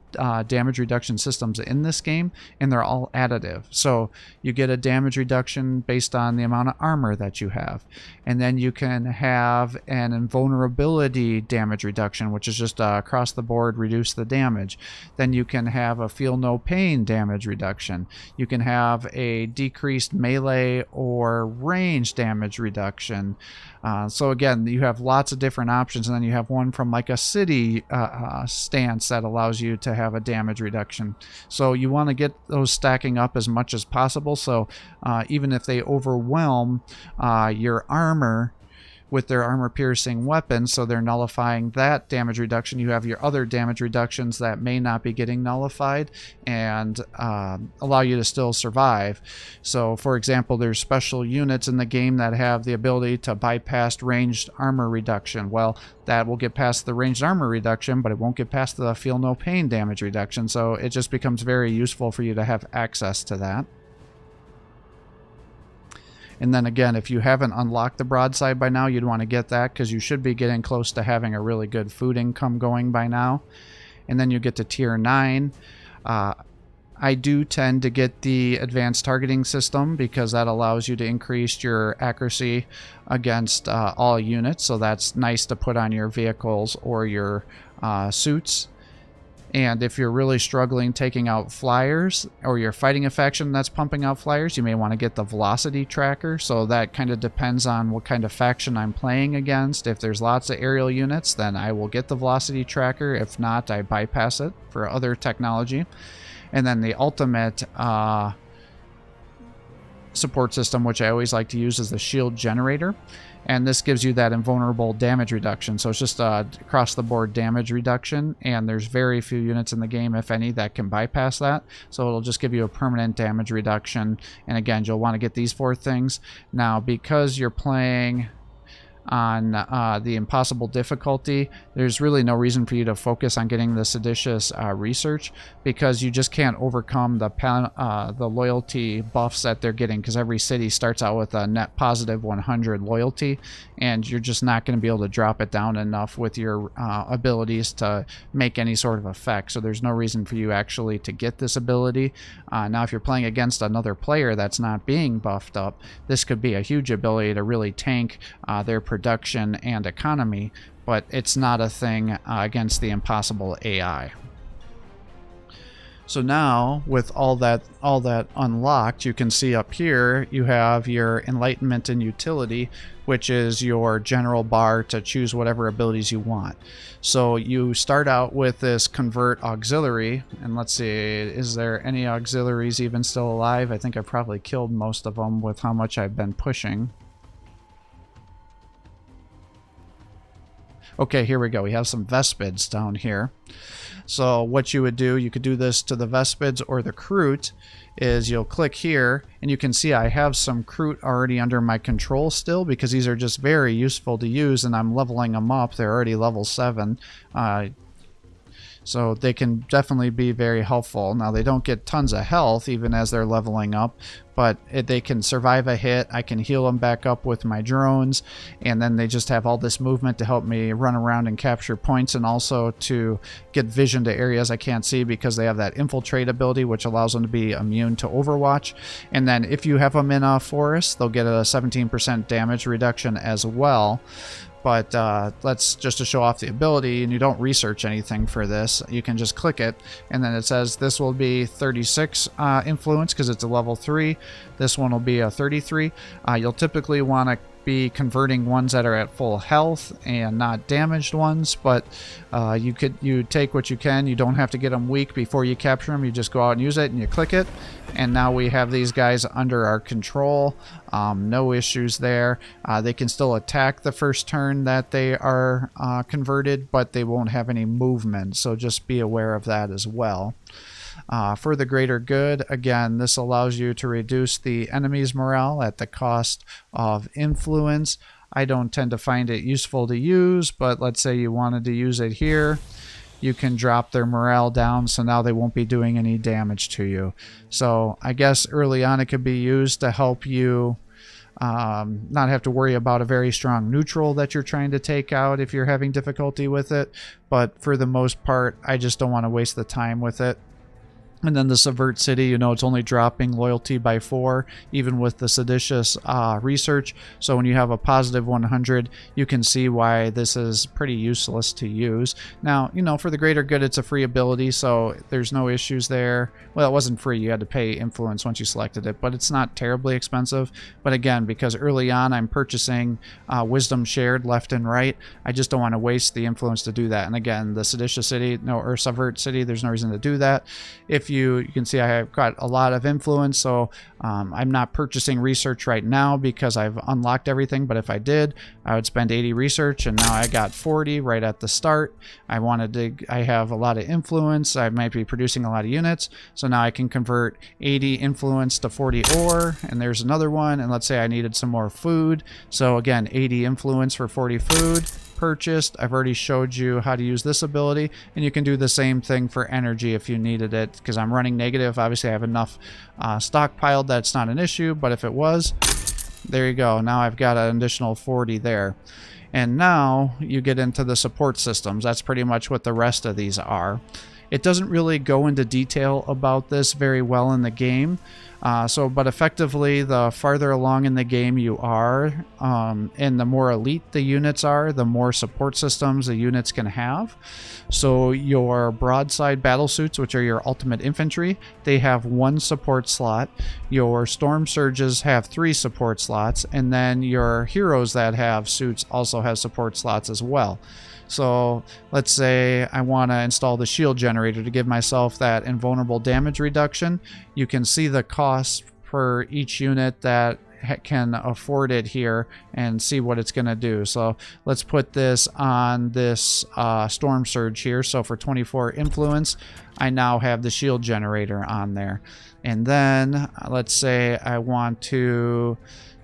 S1: damage reduction systems in this game, and they're all additive. So you get a damage reduction based on the amount of armor that you have, and then you can have an invulnerability damage reduction, which is just across the board reduce the damage. Then you can have a feel no pain damage reduction. You can have a decreased melee or range damage reduction. So again, you have lots of different options, and then you have one from like a city stance that allows you to have a damage reduction. So you want to get those stacking up as much as possible, so even if they overwhelm your armor with their armor-piercing weapons, so they're nullifying that damage reduction, you have your other damage reductions that may not be getting nullified and allow you to still survive. So, for example, there's special units in the game that have the ability to bypass ranged armor reduction. Well, that will get past the ranged armor reduction, but it won't get past the feel no pain damage reduction, so it just becomes very useful for you to have access to that. And then again, if you haven't unlocked the broadside by now, you'd want to get that, because you should be getting close to having a really good food income going by now. And then you get to tier 9. I do tend to get the advanced targeting system, because that allows you to increase your accuracy against all units. So that's nice to put on your vehicles or your suits. And if you're really struggling taking out flyers, or you're fighting a faction that's pumping out flyers, you may want to get the velocity tracker. So that kind of depends on what kind of faction I'm playing against. If there's lots of aerial units, then I will get the velocity tracker. If not, I bypass it for other technology. And then the ultimate support system, which I always like to use, is the shield generator. And this gives you that invulnerable damage reduction. So it's just across the board damage reduction, and there's very few units in the game, if any, that can bypass that. So it'll just give you a permanent damage reduction. And again, you'll want to get these 4 things. Now, because you're playing on the impossible difficulty, there's really no reason for you to focus on getting the seditious research, because you just can't overcome the loyalty buffs that they're getting, because every city starts out with a net positive 100 loyalty, and you're just not going to be able to drop it down enough with your abilities to make any sort of effect. So there's no reason for you actually to get this ability. Now, if you're playing against another player that's not being buffed up, this could be a huge ability to really tank their production and economy, but it's not a thing against the impossible AI. So now, with all that unlocked, you can see up here you have your Enlightenment and Utility, which is your general bar to choose whatever abilities you want. So you start out with this Convert Auxiliary, and let's see, is there any auxiliaries even still alive? I think I've probably killed most of them with how much I've been pushing. Okay, here we go. We have some Vespids down here. So what you would do, you could do this to the Vespids or the Kroot, is you'll click here, and you can see I have some Kroot already under my control still, because these are just very useful to use, and I'm leveling them up. They're already level 7. So they can definitely be very helpful. Now they don't get tons of health even as they're leveling up, but they can survive a hit. I can heal them back up with my drones, and then they just have all this movement to help me run around and capture points, and also to get vision to areas I can't see because they have that infiltrate ability, which allows them to be immune to Overwatch. And then if you have them in a forest, they'll get a 17% damage reduction as well. But let's just to show off the ability, and you don't research anything for this, you can just click it, and then it says this will be 36 influence because it's a level 3. This one will be a 33. You'll typically want to be converting ones that are at full health and not damaged ones, but you take what you can. You don't have to get them weak before you capture them. You just go out and use it, and you click it, and now we have these guys under our control. No issues there. They can still attack the first turn that they are converted, but they won't have any movement, so just be aware of that as well. For the greater good, again, this allows you to reduce the enemy's morale at the cost of influence. I don't tend to find it useful to use, but let's say you wanted to use it here. You can drop their morale down, so now they won't be doing any damage to you. So I guess early on it could be used to help you not have to worry about a very strong neutral that you're trying to take out if you're having difficulty with it. But for the most part, I just don't want to waste the time with it. And then the Subvert City, you know, it's only dropping loyalty by 4, even with the seditious research. So when you have a positive 100, you can see why this is pretty useless to use. Now, you know, for the greater good, it's a free ability, so there's no issues there. Well, it wasn't free. You had to pay influence once you selected it, but it's not terribly expensive. But again, because early on I'm purchasing Wisdom Shared left and right, I just don't want to waste the influence to do that. And again, the seditious city, or Subvert City, there's no reason to do that. If you can see I have got a lot of influence, so I'm not purchasing research right now because I've unlocked everything, but if I did, I would spend 80 research, and now I got 40 right at the start. I have a lot of influence, I might be producing a lot of units, so now I can convert 80 influence to 40 ore, and there's another one, and let's say I needed some more food, so again, 80 influence for 40 food. Purchased. I've already showed you how to use this ability, and you can do the same thing for energy if you needed it, because I'm running negative. Obviously I have enough stockpiled that's not an issue, but if it was, there you go. Now I've got an additional 40 there. And now you get into the support systems. That's pretty much what the rest of these are. It doesn't really go into detail about this very well in the game. But effectively, the farther along in the game you are, and the more elite the units are, the more support systems the units can have. So your broadside battle suits, which are your ultimate infantry, they have 1 support slot. Your storm surges have 3 support slots, and then your heroes that have suits also have support slots as well. So let's say I want to install the shield generator to give myself that invulnerable damage reduction. You can see the cost for each unit that can afford it here and see what it's going to do. So let's put this on this storm surge here. So for 24 influence, I now have the shield generator on there. And then let's say I want to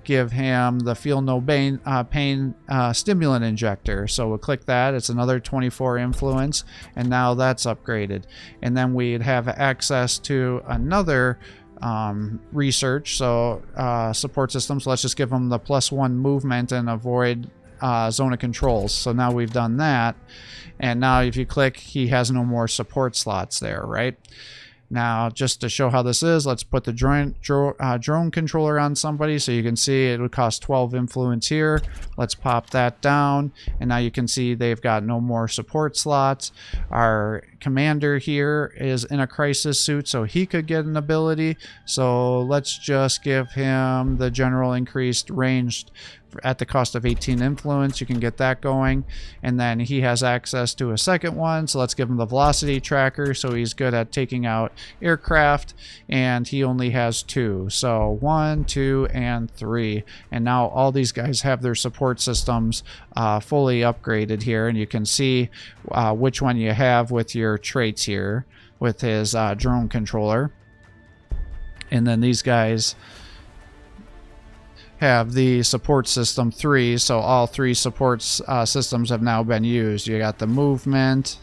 S1: give him the Feel No Pain stimulant injector. So we'll click that. It's another 24 influence, and now that's upgraded. And then we'd have access to another research, so support systems. Let's just give him the +1 movement and avoid zone of controls. So now we've done that, and now if you click, he has no more support slots there, right? Now, just to show how this is, let's put the drone controller on somebody so you can see it would cost 12 influence here. Let's pop that down, and now you can see they've got no more support slots. Our commander here is in a crisis suit, so he could get an ability. So let's just give him the general increased ranged at the cost of 18 influence. You can get that going, and then he has access to a second one, so let's give him the velocity tracker, so he's good at taking out aircraft, and he only has 2, so 1, 2, and 3. And now all these guys have their support systems fully upgraded here, and you can see which one you have with your traits here with his drone controller. And then these guys have the support system 3, so all 3 support systems have now been used. You got the movement,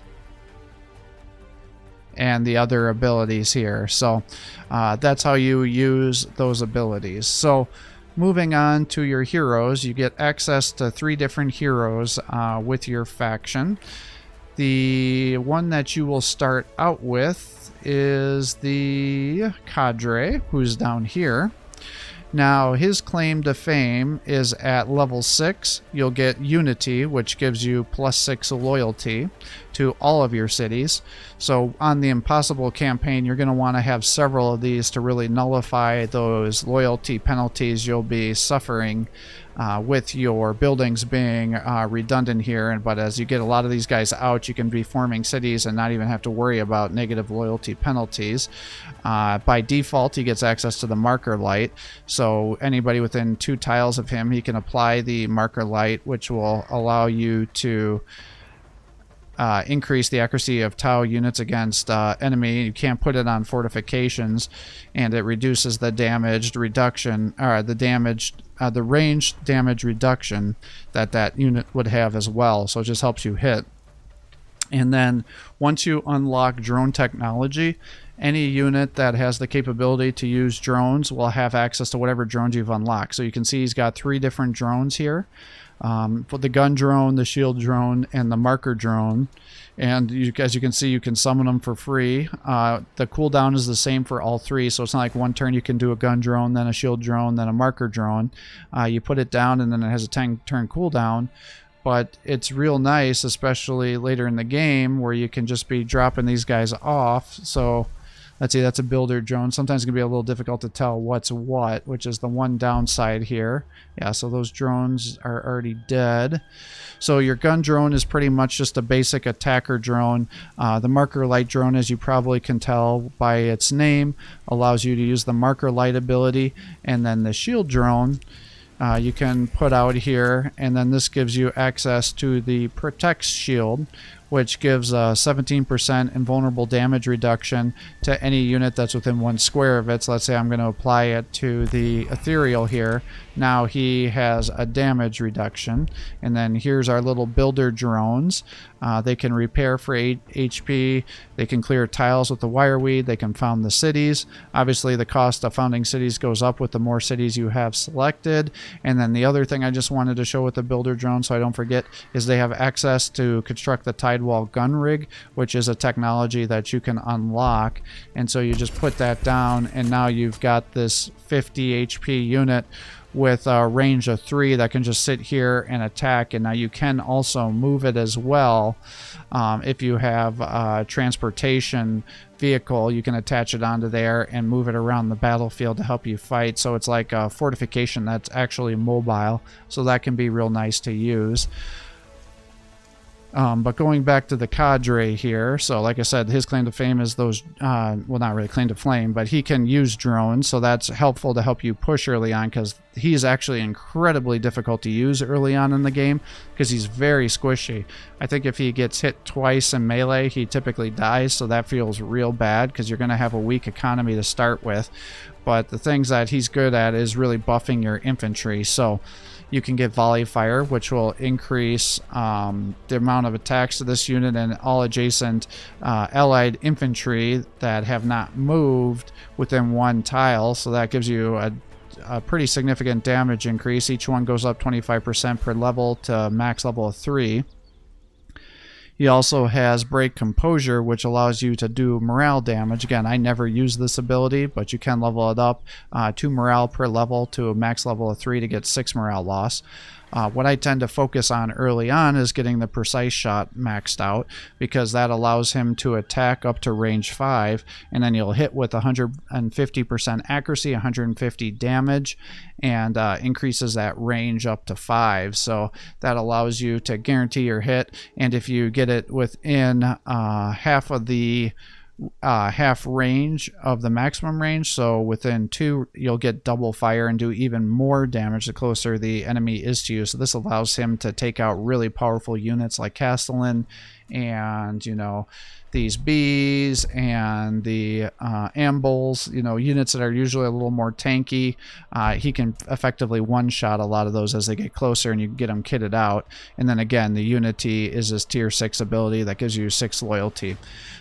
S1: and the other abilities here. So that's how you use those abilities. So moving on to your heroes, you get access to 3 different heroes with your faction. The one that you will start out with is the Cadre, who's down here. Now, his claim to fame is at level 6. You'll get Unity, which gives you +6 loyalty to all of your cities. So on the Impossible campaign, you're going to want to have several of these to really nullify those loyalty penalties you'll be suffering with your buildings being redundant here. But as you get a lot of these guys out, you can be forming cities and not even have to worry about negative loyalty penalties. By default, he gets access to the marker light. So anybody within 2 tiles of him, he can apply the marker light, which will allow you to increase the accuracy of tau units against enemy. You can't put it on fortifications, and it reduces the damage reduction, or the range damage reduction that unit would have as well. So it just helps you hit. And then once you unlock drone technology, any unit that has the capability to use drones will have access to whatever drones you've unlocked. So you can see he's got 3 different drones here. For the gun drone, the shield drone, and the marker drone. And as you can see, you can summon them for free. The cooldown is the same for all 3, so it's not like one turn you can do a gun drone, then a shield drone, then a marker drone. You put it down and then it has a 10-turn cooldown. But it's real nice, especially later in the game, where you can just be dropping these guys off. So let's see, that's a builder drone. Sometimes it can be a little difficult to tell what's what, which is the one downside here. Yeah, so those drones are already dead. So your gun drone is pretty much just a basic attacker drone. The marker light drone, as you probably can tell by its name, allows you to use the marker light ability. And then the shield drone, you can put out here, and then this gives you access to the Protect Shield, which gives a 17% invulnerable damage reduction to any unit that's within 1 square of it. So let's say I'm going to apply it to the Ethereal here. Now he has a damage reduction. And then here's our little builder drones. They can repair for 8 HP. They can clear tiles with the wireweed. They can found the cities. Obviously, the cost of founding cities goes up with the more cities you have selected. And then the other thing I just wanted to show with the builder drone, so I don't forget, is they have access to construct the Tidewall gun rig, which is a technology that you can unlock. And so you just put that down, and now you've got this 50 HP unit with a range of 3 that can just sit here and attack. And now you can also move it as well. If you have a transportation vehicle, you can attach it onto there and move it around the battlefield to help you fight. So it's like a fortification that's actually mobile, so that can be real nice to use. But going back to the Cadre here, so like I said, his claim to fame is those, well, not really claim to flame, but he can use drones, so that's helpful to help you push early on, because he's actually incredibly difficult to use early on in the game, because he's very squishy. I think if he gets hit twice in melee, he typically dies, so that feels real bad, because you're going to have a weak economy to start with. But the things that he's good at is really buffing your infantry, so you can get volley fire, which will increase the amount of attacks to this unit and all adjacent allied infantry that have not moved within 1 tile. So that gives you a pretty significant damage increase. Each one goes up 25% per level to max level of 3. He also has Break Composure, which allows you to do morale damage. Again, I never use this ability, but you can level it up 2 morale per level to a max level of 3 to get 6 morale loss. What I tend to focus on early on is getting the precise shot maxed out, because that allows him to attack up to range 5, and then you'll hit with 150% accuracy, 150 damage, and increases that range up to 5. So that allows you to guarantee your hit, and if you get it within half of the half range of the maximum range, so within 2, you'll get double fire and do even more damage the closer the enemy is to you. So this allows him to take out really powerful units like Castellan and, you know, these bees and the ambuls, you know, units that are usually a little more tanky. He can effectively one-shot a lot of those as they get closer, and you can get them kitted out. And then again, the Unity is this tier 6 ability that gives you 6 loyalty.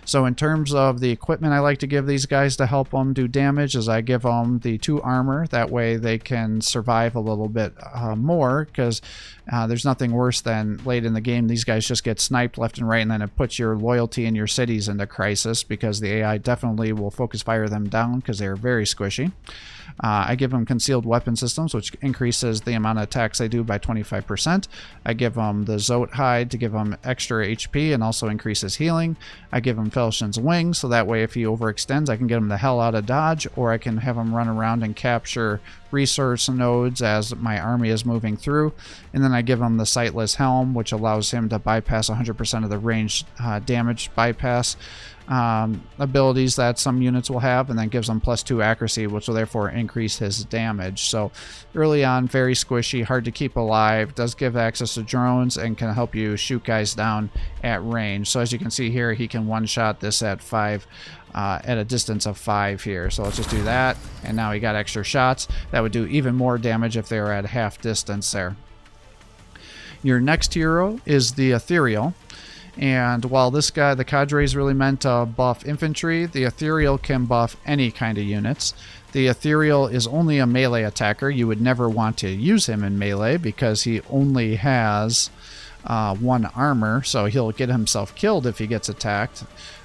S1: So in terms of the equipment I like to give these guys to help them do damage is I give them the 2 armor. That way they can survive a little bit more, because there's nothing worse than late in the game these guys just get sniped left and right, and then it puts your loyalty in your cities into crisis, because the AI definitely will focus fire them down because they're very squishy. I give them concealed weapon systems, which increases the amount of attacks they do by 25%. I give them the Zote hide to give them extra HP and also increases healing. I give him Felshen's wings, so that way if he overextends, I can get him the hell out of dodge, or I can have him run around and capture resource nodes as my army is moving through. And then I give him the sightless helm, which allows him to bypass 100% of the range damage bypass abilities that some units will have, and then gives them +2 accuracy, which will therefore increase his damage. So early on, very squishy, hard to keep alive, does give access to drones, and can help you shoot guys down at range. So as you can see here, he can one-shot this at 5 at a distance of 5 here. So let's just do that, and now he got extra shots that would do even more damage if they were at half distance there. Your next hero is the Ethereal. And while this guy, the cadre, is really meant to buff infantry, the Ethereal can buff any kind of units. The Ethereal is only a melee attacker. You would never want to use him in melee because he only has 1 armor, so he'll get himself killed if he gets attacked.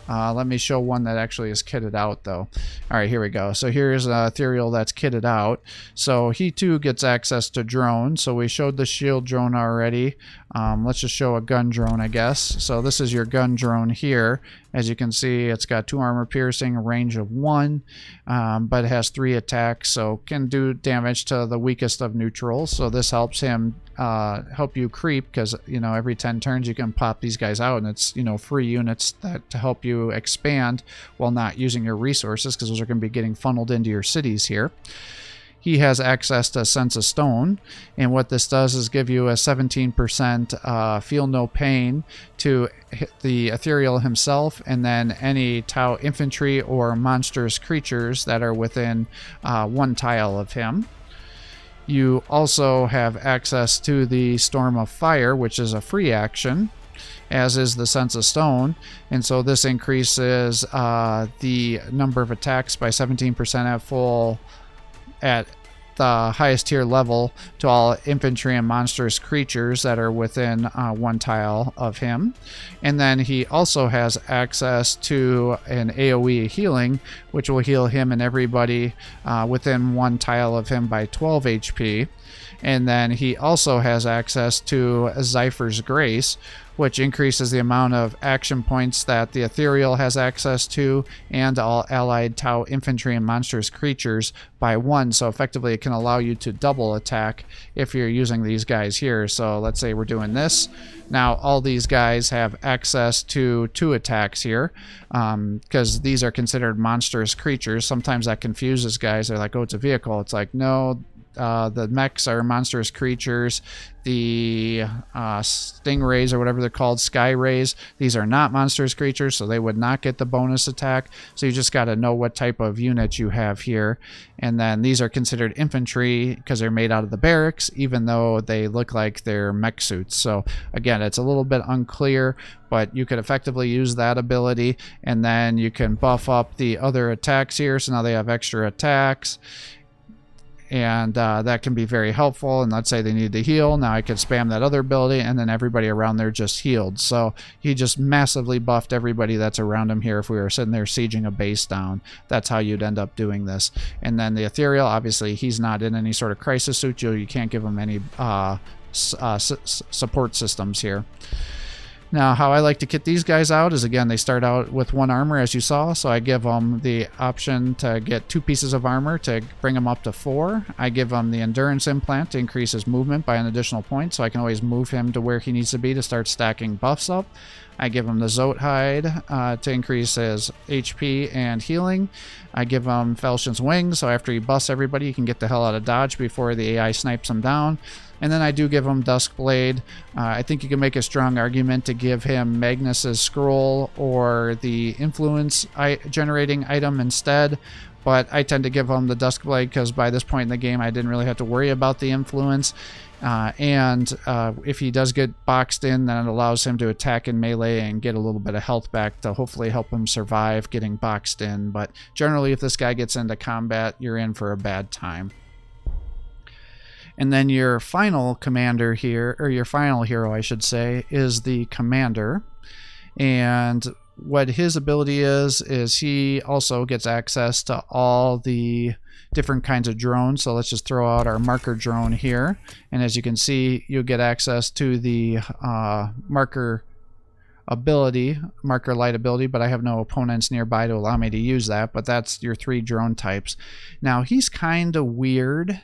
S1: Let me show one that actually is kitted out, though. All right, here we go. So here's an Ethereal that's kitted out. So he, too, gets access to drone. So we showed the shield drone already. Let's just show a gun drone, I guess. So this is your gun drone here. As you can see, it's got 2 armor piercing, a range of 1, but it has 3 attacks, so can do damage to the weakest of neutrals. So this helps him help you creep, because, you know, every 10 turns you can pop these guys out, and it's, you know, free units that to help you expand while not using your resources, because those are going to be getting funneled into your cities here. He has access to Sense of Stone, and what this does is give you a 17% feel no pain to hit the Ethereal himself, and then any Tau infantry or monstrous creatures that are within 1 tile of him. You also have access to the Storm of Fire, which is a free action, as is the Sense of Stone, and so this increases the number of attacks by 17% at full at the highest tier level to all infantry and monstrous creatures that are within 1 tile of him. And then he also has access to an AoE healing, which will heal him and everybody within 1 tile of him by 12 HP. And then he also has access to Zypher's Grace, which increases the amount of action points that the Ethereal has access to and all allied Tau infantry and monstrous creatures by 1. So effectively it can allow you to double attack if you're using these guys here. So let's say we're doing this. Now all these guys have access to 2 attacks here, because these are considered monstrous creatures. Sometimes that confuses guys. They're like, oh, it's a vehicle. It's like, no. The mechs are monstrous creatures. The stingrays, or whatever they're called, sky rays, these are not monstrous creatures, so they would not get the bonus attack. So you just got to know what type of unit you have here. And then these are considered infantry because they're made out of the barracks, even though they look like they're mech suits. So again, it's a little bit unclear, but you could effectively use that ability, and then you can buff up the other attacks here, so now they have extra attacks. And that can be very helpful. And let's say they need to heal. Now I could spam that other ability, and then everybody around there just healed. So he just massively buffed everybody that's around him here. If we were sitting there sieging a base down, that's how you'd end up doing this. And then the Ethereal, obviously, he's not in any sort of crisis suit. You can't give him any support systems here. Now, how I like to kit these guys out is, again, they start out with 1 armor, as you saw, so I give them the option to get 2 pieces of armor to bring them up to 4. I give them the Endurance Implant to increase his movement by an additional point, so I can always move him to where he needs to be to start stacking buffs up. I give him the Zote hide to increase his HP and healing. I give him Felshen's wings, so after he busts everybody, he can get the hell out of dodge before the AI snipes him down. And then I do give him Duskblade. I think you can make a strong argument to give him Magnus's Scroll or the Influence generating item instead. But I tend to give him the Duskblade because by this point in the game I didn't really have to worry about the Influence. And if he does get boxed in, then it allows him to attack in melee and get a little bit of health back to hopefully help him survive getting boxed in. But generally, if this guy gets into combat, you're in for a bad time. And then your final commander here, or your final hero, I should say, is the Commander. And what his ability is he also gets access to all the different kinds of drones. So let's just throw out our marker drone here. And as you can see, you'll get access to the marker light ability, but I have no opponents nearby to allow me to use that. But that's your 3 drone types. Now, he's kind of weird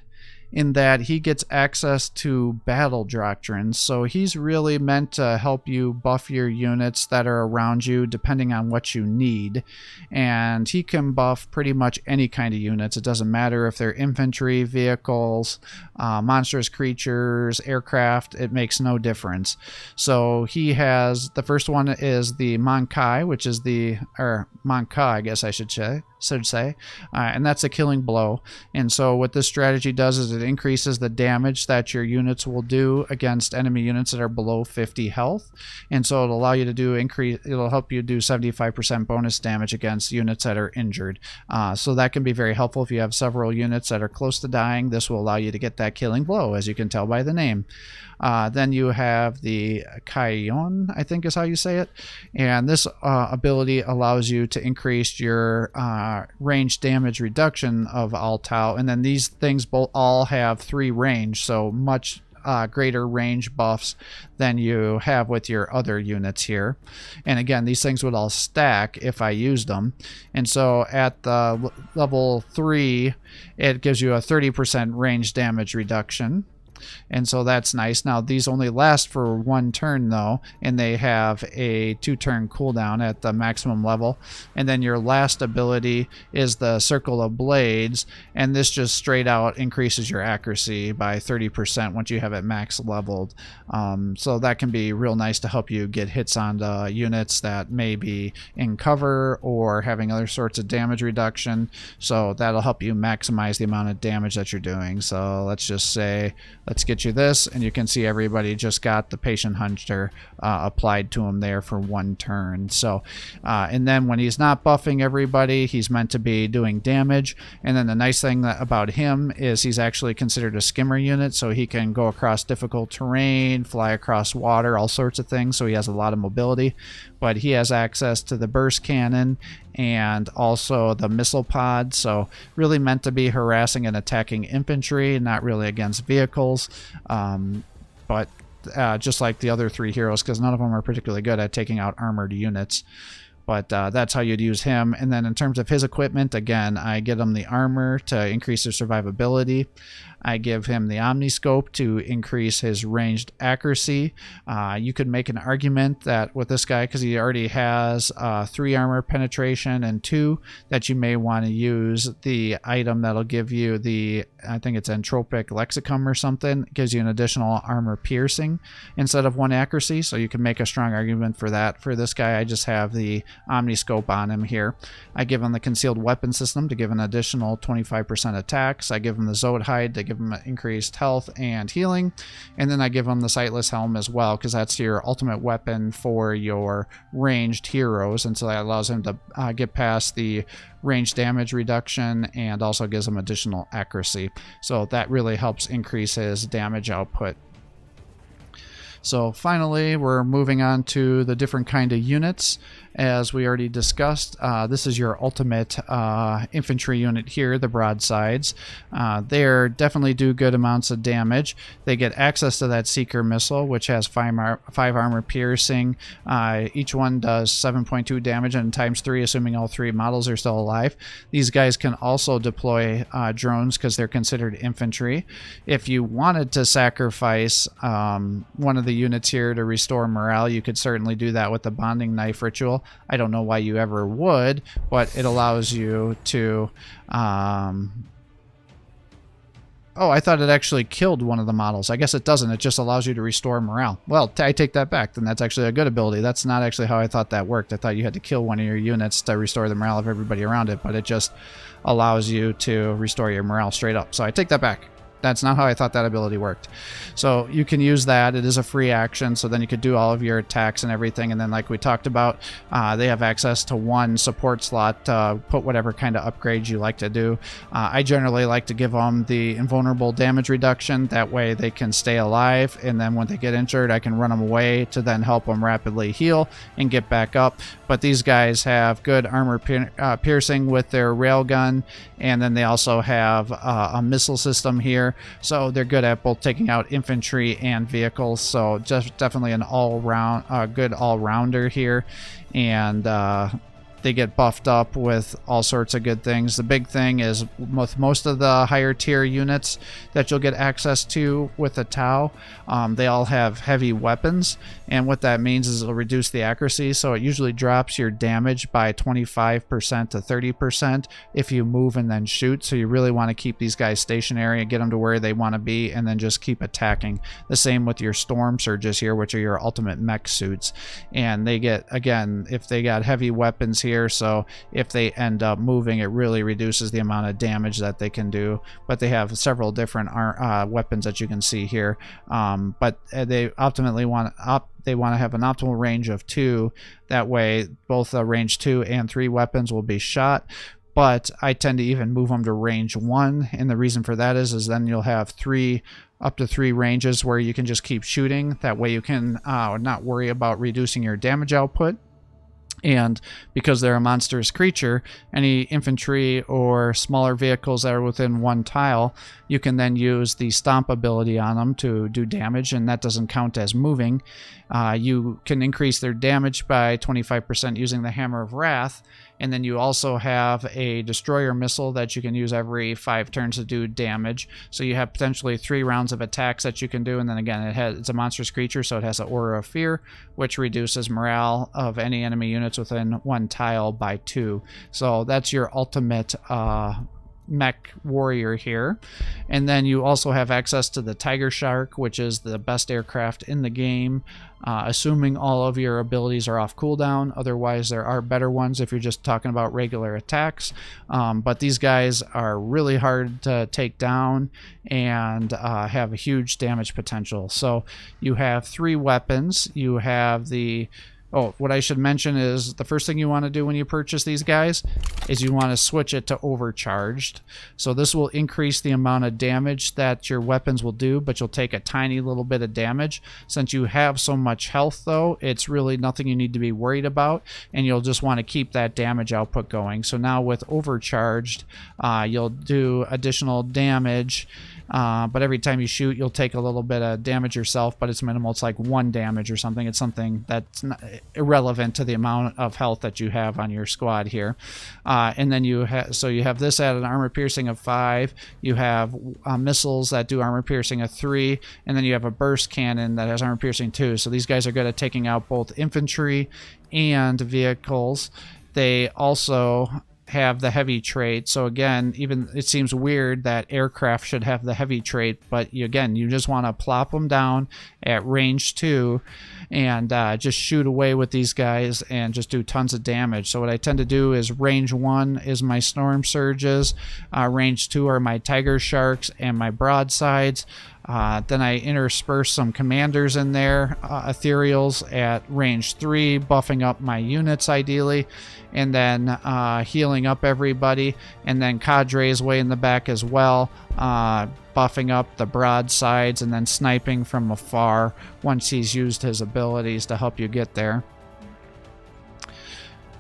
S1: in that he gets access to battle doctrines, so he's really meant to help you buff your units that are around you depending on what you need. And he can buff pretty much any kind of units. It doesn't matter if they're infantry, vehicles, monstrous creatures, aircraft, it makes no difference. So he has, the first one is the Monkai, which is the, or Monka, I guess I should say, and that's a killing blow. And so what this strategy does is it increases the damage that your units will do against enemy units that are below 50 health. And so it'll allow you to do it'll help you do 75% bonus damage against units that are injured. So that can be very helpful if you have several units that are close to dying. This will allow you to get that killing blow, as you can tell by the name. Then you have the Kaion, I think is how you say it. And this ability allows you to increase your range damage reduction of Altau. And then these things all have 3 range, so much greater range buffs than you have with your other units here. And again, these things would all stack if I used them. And so at the level 3, it gives you a 30% range damage reduction. And so that's nice. Now these only last for 1 turn though, and they have a 2-turn cooldown at the maximum level. And then your last ability is the Circle of Blades, and this just straight out increases your accuracy by 30% once you have it max leveled. So that can be real nice to help you get hits on the units that may be in cover or having other sorts of damage reduction. So that'll help you maximize the amount of damage that you're doing. So let's just say, let's get you this, and you can see everybody just got the Patient Hunter applied to him there for 1 turn. So, and then when he's not buffing everybody, he's meant to be doing damage. And then the nice thing about him is he's actually considered a skimmer unit, so he can go across difficult terrain, fly across water, all sorts of things. So he has a lot of mobility. But he has access to the burst cannon and also the missile pod, so really meant to be harassing and attacking infantry, not really against vehicles. But just like the other 3 heroes, because none of them are particularly good at taking out armored units. But that's how you'd use him. And then in terms of his equipment, again, I get him the armor to increase his survivability. I give him the Omniscope to increase his ranged accuracy. You could make an argument that with this guy, because he already has 3 armor penetration and 2, that you may want to use the item that'll give you the, I think it's Entropic Lexicum or something. It gives you an additional armor piercing instead of 1 accuracy. So you can make a strong argument for that. For this guy, I just have the Omniscope on him here. I give him the Concealed Weapon System to give an additional 25% attacks. I give him the Zod Hide to give him increased health and healing, and then I give him the Sightless Helm as well, because that's your ultimate weapon for your ranged heroes, and so that allows him to get past the range damage reduction and also gives him additional accuracy. So that really helps increase his damage output. So finally, we're moving on to the different kind of units. As we already discussed, this is your ultimate infantry unit here, the broadsides. They definitely do good amounts of damage. They get access to that Seeker missile, which has 5 armor piercing. Each one does 7.2 damage and times 3, assuming all 3 models are still alive. These guys can also deploy drones because they're considered infantry. If you wanted to sacrifice one of the units here to restore morale, you could certainly do that with the Bonding Knife ritual. I don't know why you ever would, but it allows you to oh, I thought it actually killed one of the models. I guess it doesn't. It just allows you to restore morale. Well, I take that back. Then that's actually a good ability. That's not actually how I thought that worked. I thought you had to kill one of your units to restore the morale of everybody around it, but it just allows you to restore your morale straight up. So I take that back. That's not how I thought that ability worked. So you can use that. It is a free action, so then you could do all of your attacks and everything. And then like we talked about, they have access to one support slot to put whatever kind of upgrades you like to do. I generally like to give them the invulnerable damage reduction. That way they can stay alive, and then when they get injured, I can run them away to then help them rapidly heal and get back up. But these guys have good armor piercing with their railgun, and then they also have a missile system here. So they're good at both taking out infantry and vehicles. So just definitely an good all-rounder here. And they get buffed up with all sorts of good things. The big thing is with most of the higher tier units that you'll get access to with the Tau, they all have heavy weapons, and what that means is it'll reduce the accuracy, so it usually drops your damage by 25% to 30% if you move and then shoot. So you really want to keep these guys stationary and get them to where they want to be, and then just keep attacking. The same with your storm surges here, which are your ultimate mech suits, and they get, again, if they got heavy weapons here, so if they end up moving, it really reduces the amount of damage that they can do. But they have several different weapons that you can see here, but they ultimately want to have an optimal range of 2. That way both range 2 and 3 weapons will be shot. But I tend to even move them to range 1, and the reason for that is then you'll have up to 3 ranges where you can just keep shooting. That way you can not worry about reducing your damage output. And because they're a monstrous creature, any infantry or smaller vehicles that are within 1 tile, you can then use the stomp ability on them to do damage, and that doesn't count as moving. You can increase their damage by 25% using the Hammer of Wrath, and then you also have a destroyer missile that you can use every 5 turns to do damage. So you have potentially 3 rounds of attacks that you can do, and then again, it's a monstrous creature, so it has an Aura of Fear, which reduces morale of any enemy units within 1 tile by 2. So that's your ultimate mech warrior here. And then you also have access to the Tiger Shark, which is the best aircraft in the game, assuming all of your abilities are off cooldown. Otherwise there are better ones if you're just talking about regular attacks, but these guys are really hard to take down and have a huge damage potential. So you have 3 weapons. You have the what I should mention is the first thing you want to do when you purchase these guys is you want to switch it to overcharged. So this will increase the amount of damage that your weapons will do, but you'll take a tiny little bit of damage. Since you have so much health though, it's really nothing you need to be worried about, and you'll just want to keep that damage output going. So now with overcharged, you'll do additional damage, but every time you shoot you'll take a little bit of damage yourself, but it's minimal. It's like 1 damage or something. It's something that's not irrelevant to the amount of health that you have on your squad here. And then you have this at an armor piercing of 5. You have missiles that do armor piercing of 3, and then you have a burst cannon that has armor piercing 2. So these guys are good at taking out both infantry and vehicles. They also have the heavy trait. So again, even it seems weird that aircraft should have the heavy trait, but you just want to plop them down at range 2 and just shoot away with these guys and just do tons of damage. So what I tend to do is range 1 is my storm surges, range 2 are my tiger sharks and my broadsides. Then I intersperse some commanders in there, ethereals at range 3, buffing up my units ideally, and then healing up everybody, and then cadres way in the back as well, buffing up the broadsides, and then sniping from afar once he's used his abilities to help you get there.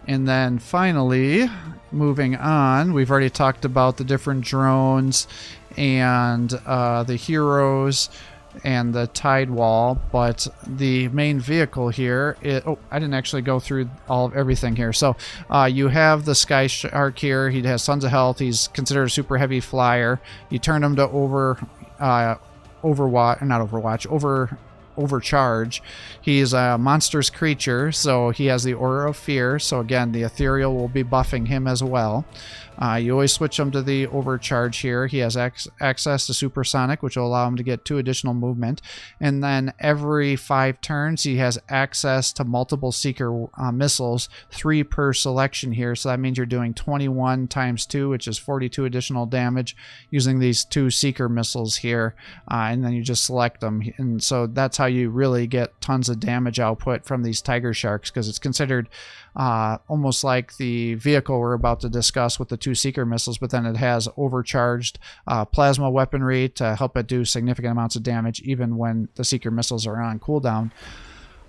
S1: And then finally, moving on, we've already talked about the different drones and the heroes and the tide wall, but the main vehicle here I didn't actually go through everything here. So you have the Sky Shark here. He has tons of health. He's considered a super heavy flyer. You turn him to overcharge. He's a monstrous creature, so he has the Aura of Fear. So again, the Ethereal will be buffing him as well. You always switch him to the overcharge here. He has access to supersonic, which will allow him to get 2 additional movement. And then every 5 turns, he has access to multiple Seeker missiles, 3 per selection here. So that means you're doing 21 times 2, which is 42 additional damage using these 2 Seeker missiles here. And then you just select them. And so that's how you really get tons of damage output from these Tiger Sharks, because it's considered almost like the vehicle we're about to discuss with the 2 Seeker missiles, but then it has overcharged plasma weaponry to help it do significant amounts of damage even when the Seeker missiles are on cooldown.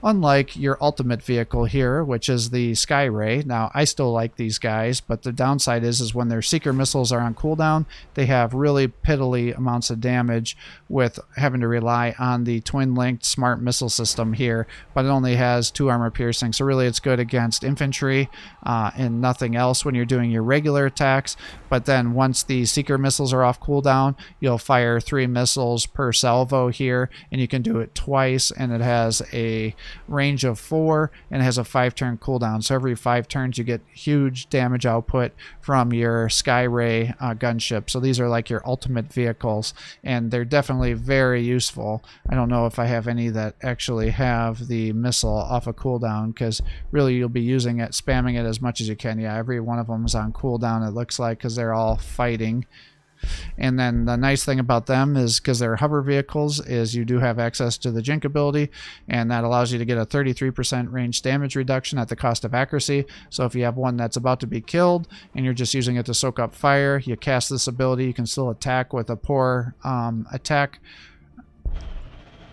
S1: Unlike your ultimate vehicle here, which is the Sky Ray. Now, I still like these guys, but the downside is when their Seeker missiles are on cooldown, they have really piddly amounts of damage with having to rely on the twin-linked smart missile system here, but it only has 2 armor piercing, so really it's good against infantry and nothing else when you're doing your regular attacks. But then once the Seeker missiles are off cooldown, you'll fire 3 missiles per salvo here, and you can do it twice, and it has a range of 4 and it has a 5-turn cooldown. So every 5 turns you get huge damage output from your Sky Ray gunship. So these are like your ultimate vehicles, and they're definitely very useful. I don't know if I have any that actually have the missile off a cooldown, because really you'll be using it, spamming it as much as you can. Yeah, every one of them is on cooldown, it looks like, because they're all fighting. And then the nice thing about them is, because they're hover vehicles, is you do have access to the Jink ability, and that allows you to get a 33% range damage reduction at the cost of accuracy. So if you have one that's about to be killed and you're just using it to soak up fire, you cast this ability, you can still attack with a poor attack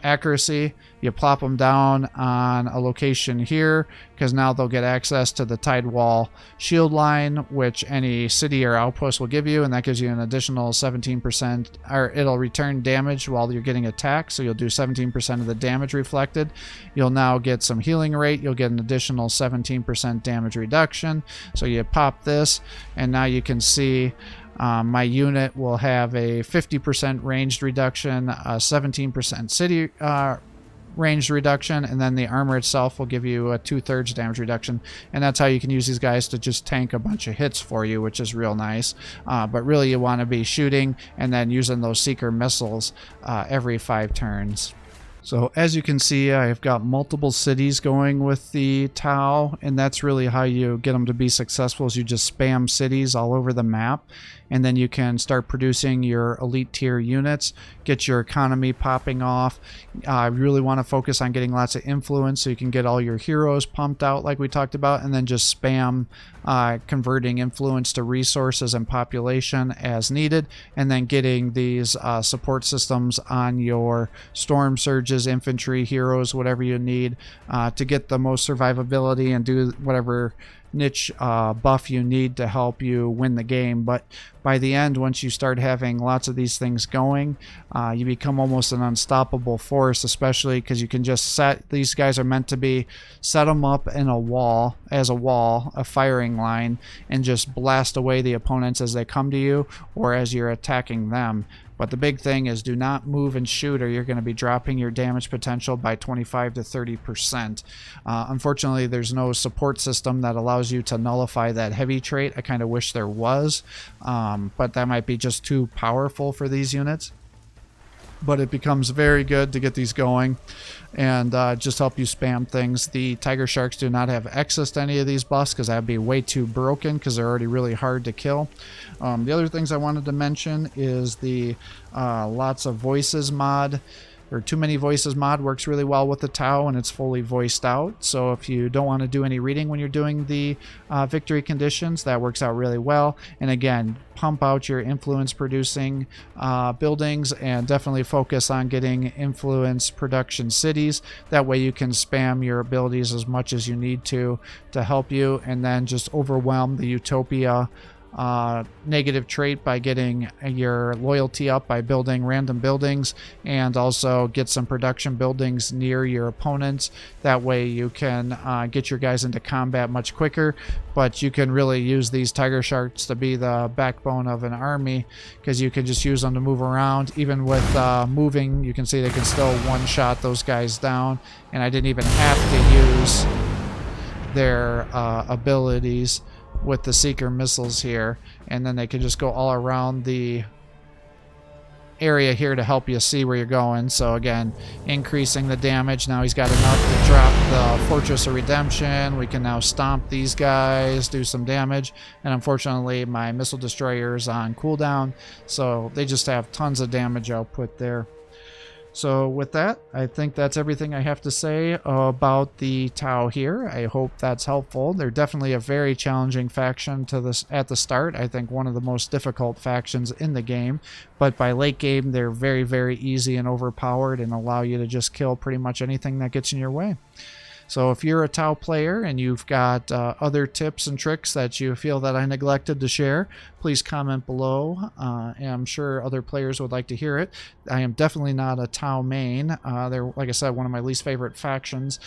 S1: accuracy. You plop them down on a location here, because now they'll get access to the Tidewall shield line, which any city or outpost will give you, and that gives you an additional 17%, or it'll return damage while you're getting attacked, so you'll do 17% of the damage reflected. You'll now get some healing rate. You'll get an additional 17% damage reduction. So you pop this, and now you can see my unit will have a 50% ranged reduction, a 17% city ranged reduction, and then the armor itself will give you a 2/3 damage reduction. And that's how you can use these guys to just tank a bunch of hits for you, which is real nice. But really you want to be shooting and then using those Seeker missiles every 5 turns. So as you can see, I've got multiple cities going with the Tau, and that's really how you get them to be successful, is you just spam cities all over the map, and then you can start producing your elite tier units, get your economy popping off. I really want to focus on getting lots of influence so you can get all your heroes pumped out like we talked about, and then just spam converting influence to resources and population as needed, and then getting these support systems on your storm surges, infantry, heroes, whatever you need to get the most survivability and do whatever niche buff you need to help you win the game. But by the end, once you start having lots of these things going, you become almost an unstoppable force, especially because you can just set, these guys are meant to be, set them up in a wall, a firing line, and just blast away the opponents as they come to you or as you're attacking them. But the big thing is, do not move and shoot, or you're going to be dropping your damage potential by 25 to 30%. Unfortunately, there's no support system that allows you to nullify that heavy trait. I kind of wish there was, but that might be just too powerful for these units. But it becomes very good to get these going and just help you spam things. The Tiger Sharks do not have access to any of these buffs, because that would be way too broken, because they're already really hard to kill. The other things I wanted to mention is the lots of voices mod, or Too Many Voices mod works really well with the Tau, and it's fully voiced out. So if you don't want to do any reading when you're doing the victory conditions, that works out really well. And again, pump out your influence producing buildings, and definitely focus on getting influence production cities. That way you can spam your abilities as much as you need to help you, and then just overwhelm the Utopia
S2: negative trait by getting your loyalty up by building random buildings, and also get some production buildings near your opponents. That way you can get your guys into combat much quicker, but you can really use these tiger sharks to be the backbone of an army, because you can just use them to move around. Even with moving, you can see they can still one-shot those guys down, and I didn't even have to use their abilities with the seeker missiles here, and then they can just go all around the area here to help you see where you're going. So again, increasing the damage. Now he's got enough to drop the Fortress of Redemption. We can now stomp these guys, do some damage, and unfortunately my missile destroyer is on cooldown, so they just have tons of damage output there. So with that, I think that's everything I have to say about the Tau here. I hope that's helpful. They're definitely a very challenging faction to this at the start. I think one of the most difficult factions in the game, but by late game they're very, very easy and overpowered and allow you to just kill pretty much anything that gets in your way. So if you're a Tau player and you've got other tips and tricks that you feel that I neglected to share, please comment below. And I'm sure other players would like to hear it. I am definitely not a Tau main. They're, like I said, one of my least favorite factions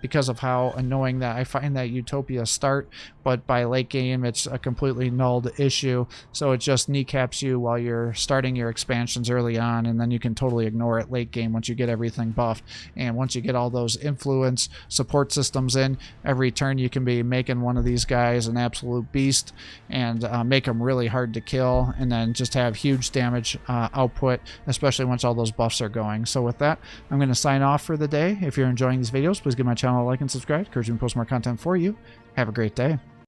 S2: because of how annoying that I find that Utopia start, but by late game it's a completely nulled issue. So it just kneecaps you while you're starting your expansions early on, and then you can totally ignore it late game once you get everything buffed. And once you get all those influence support systems in, every turn you can be making one of these guys an absolute beast and make them really hard to kill, and then just have huge damage output, especially once all those buffs are going. So with that, I'm going to sign off for the day. If you're enjoying these videos, please give my channel a like and subscribe. Encourage me to post more content for you. Have a great day.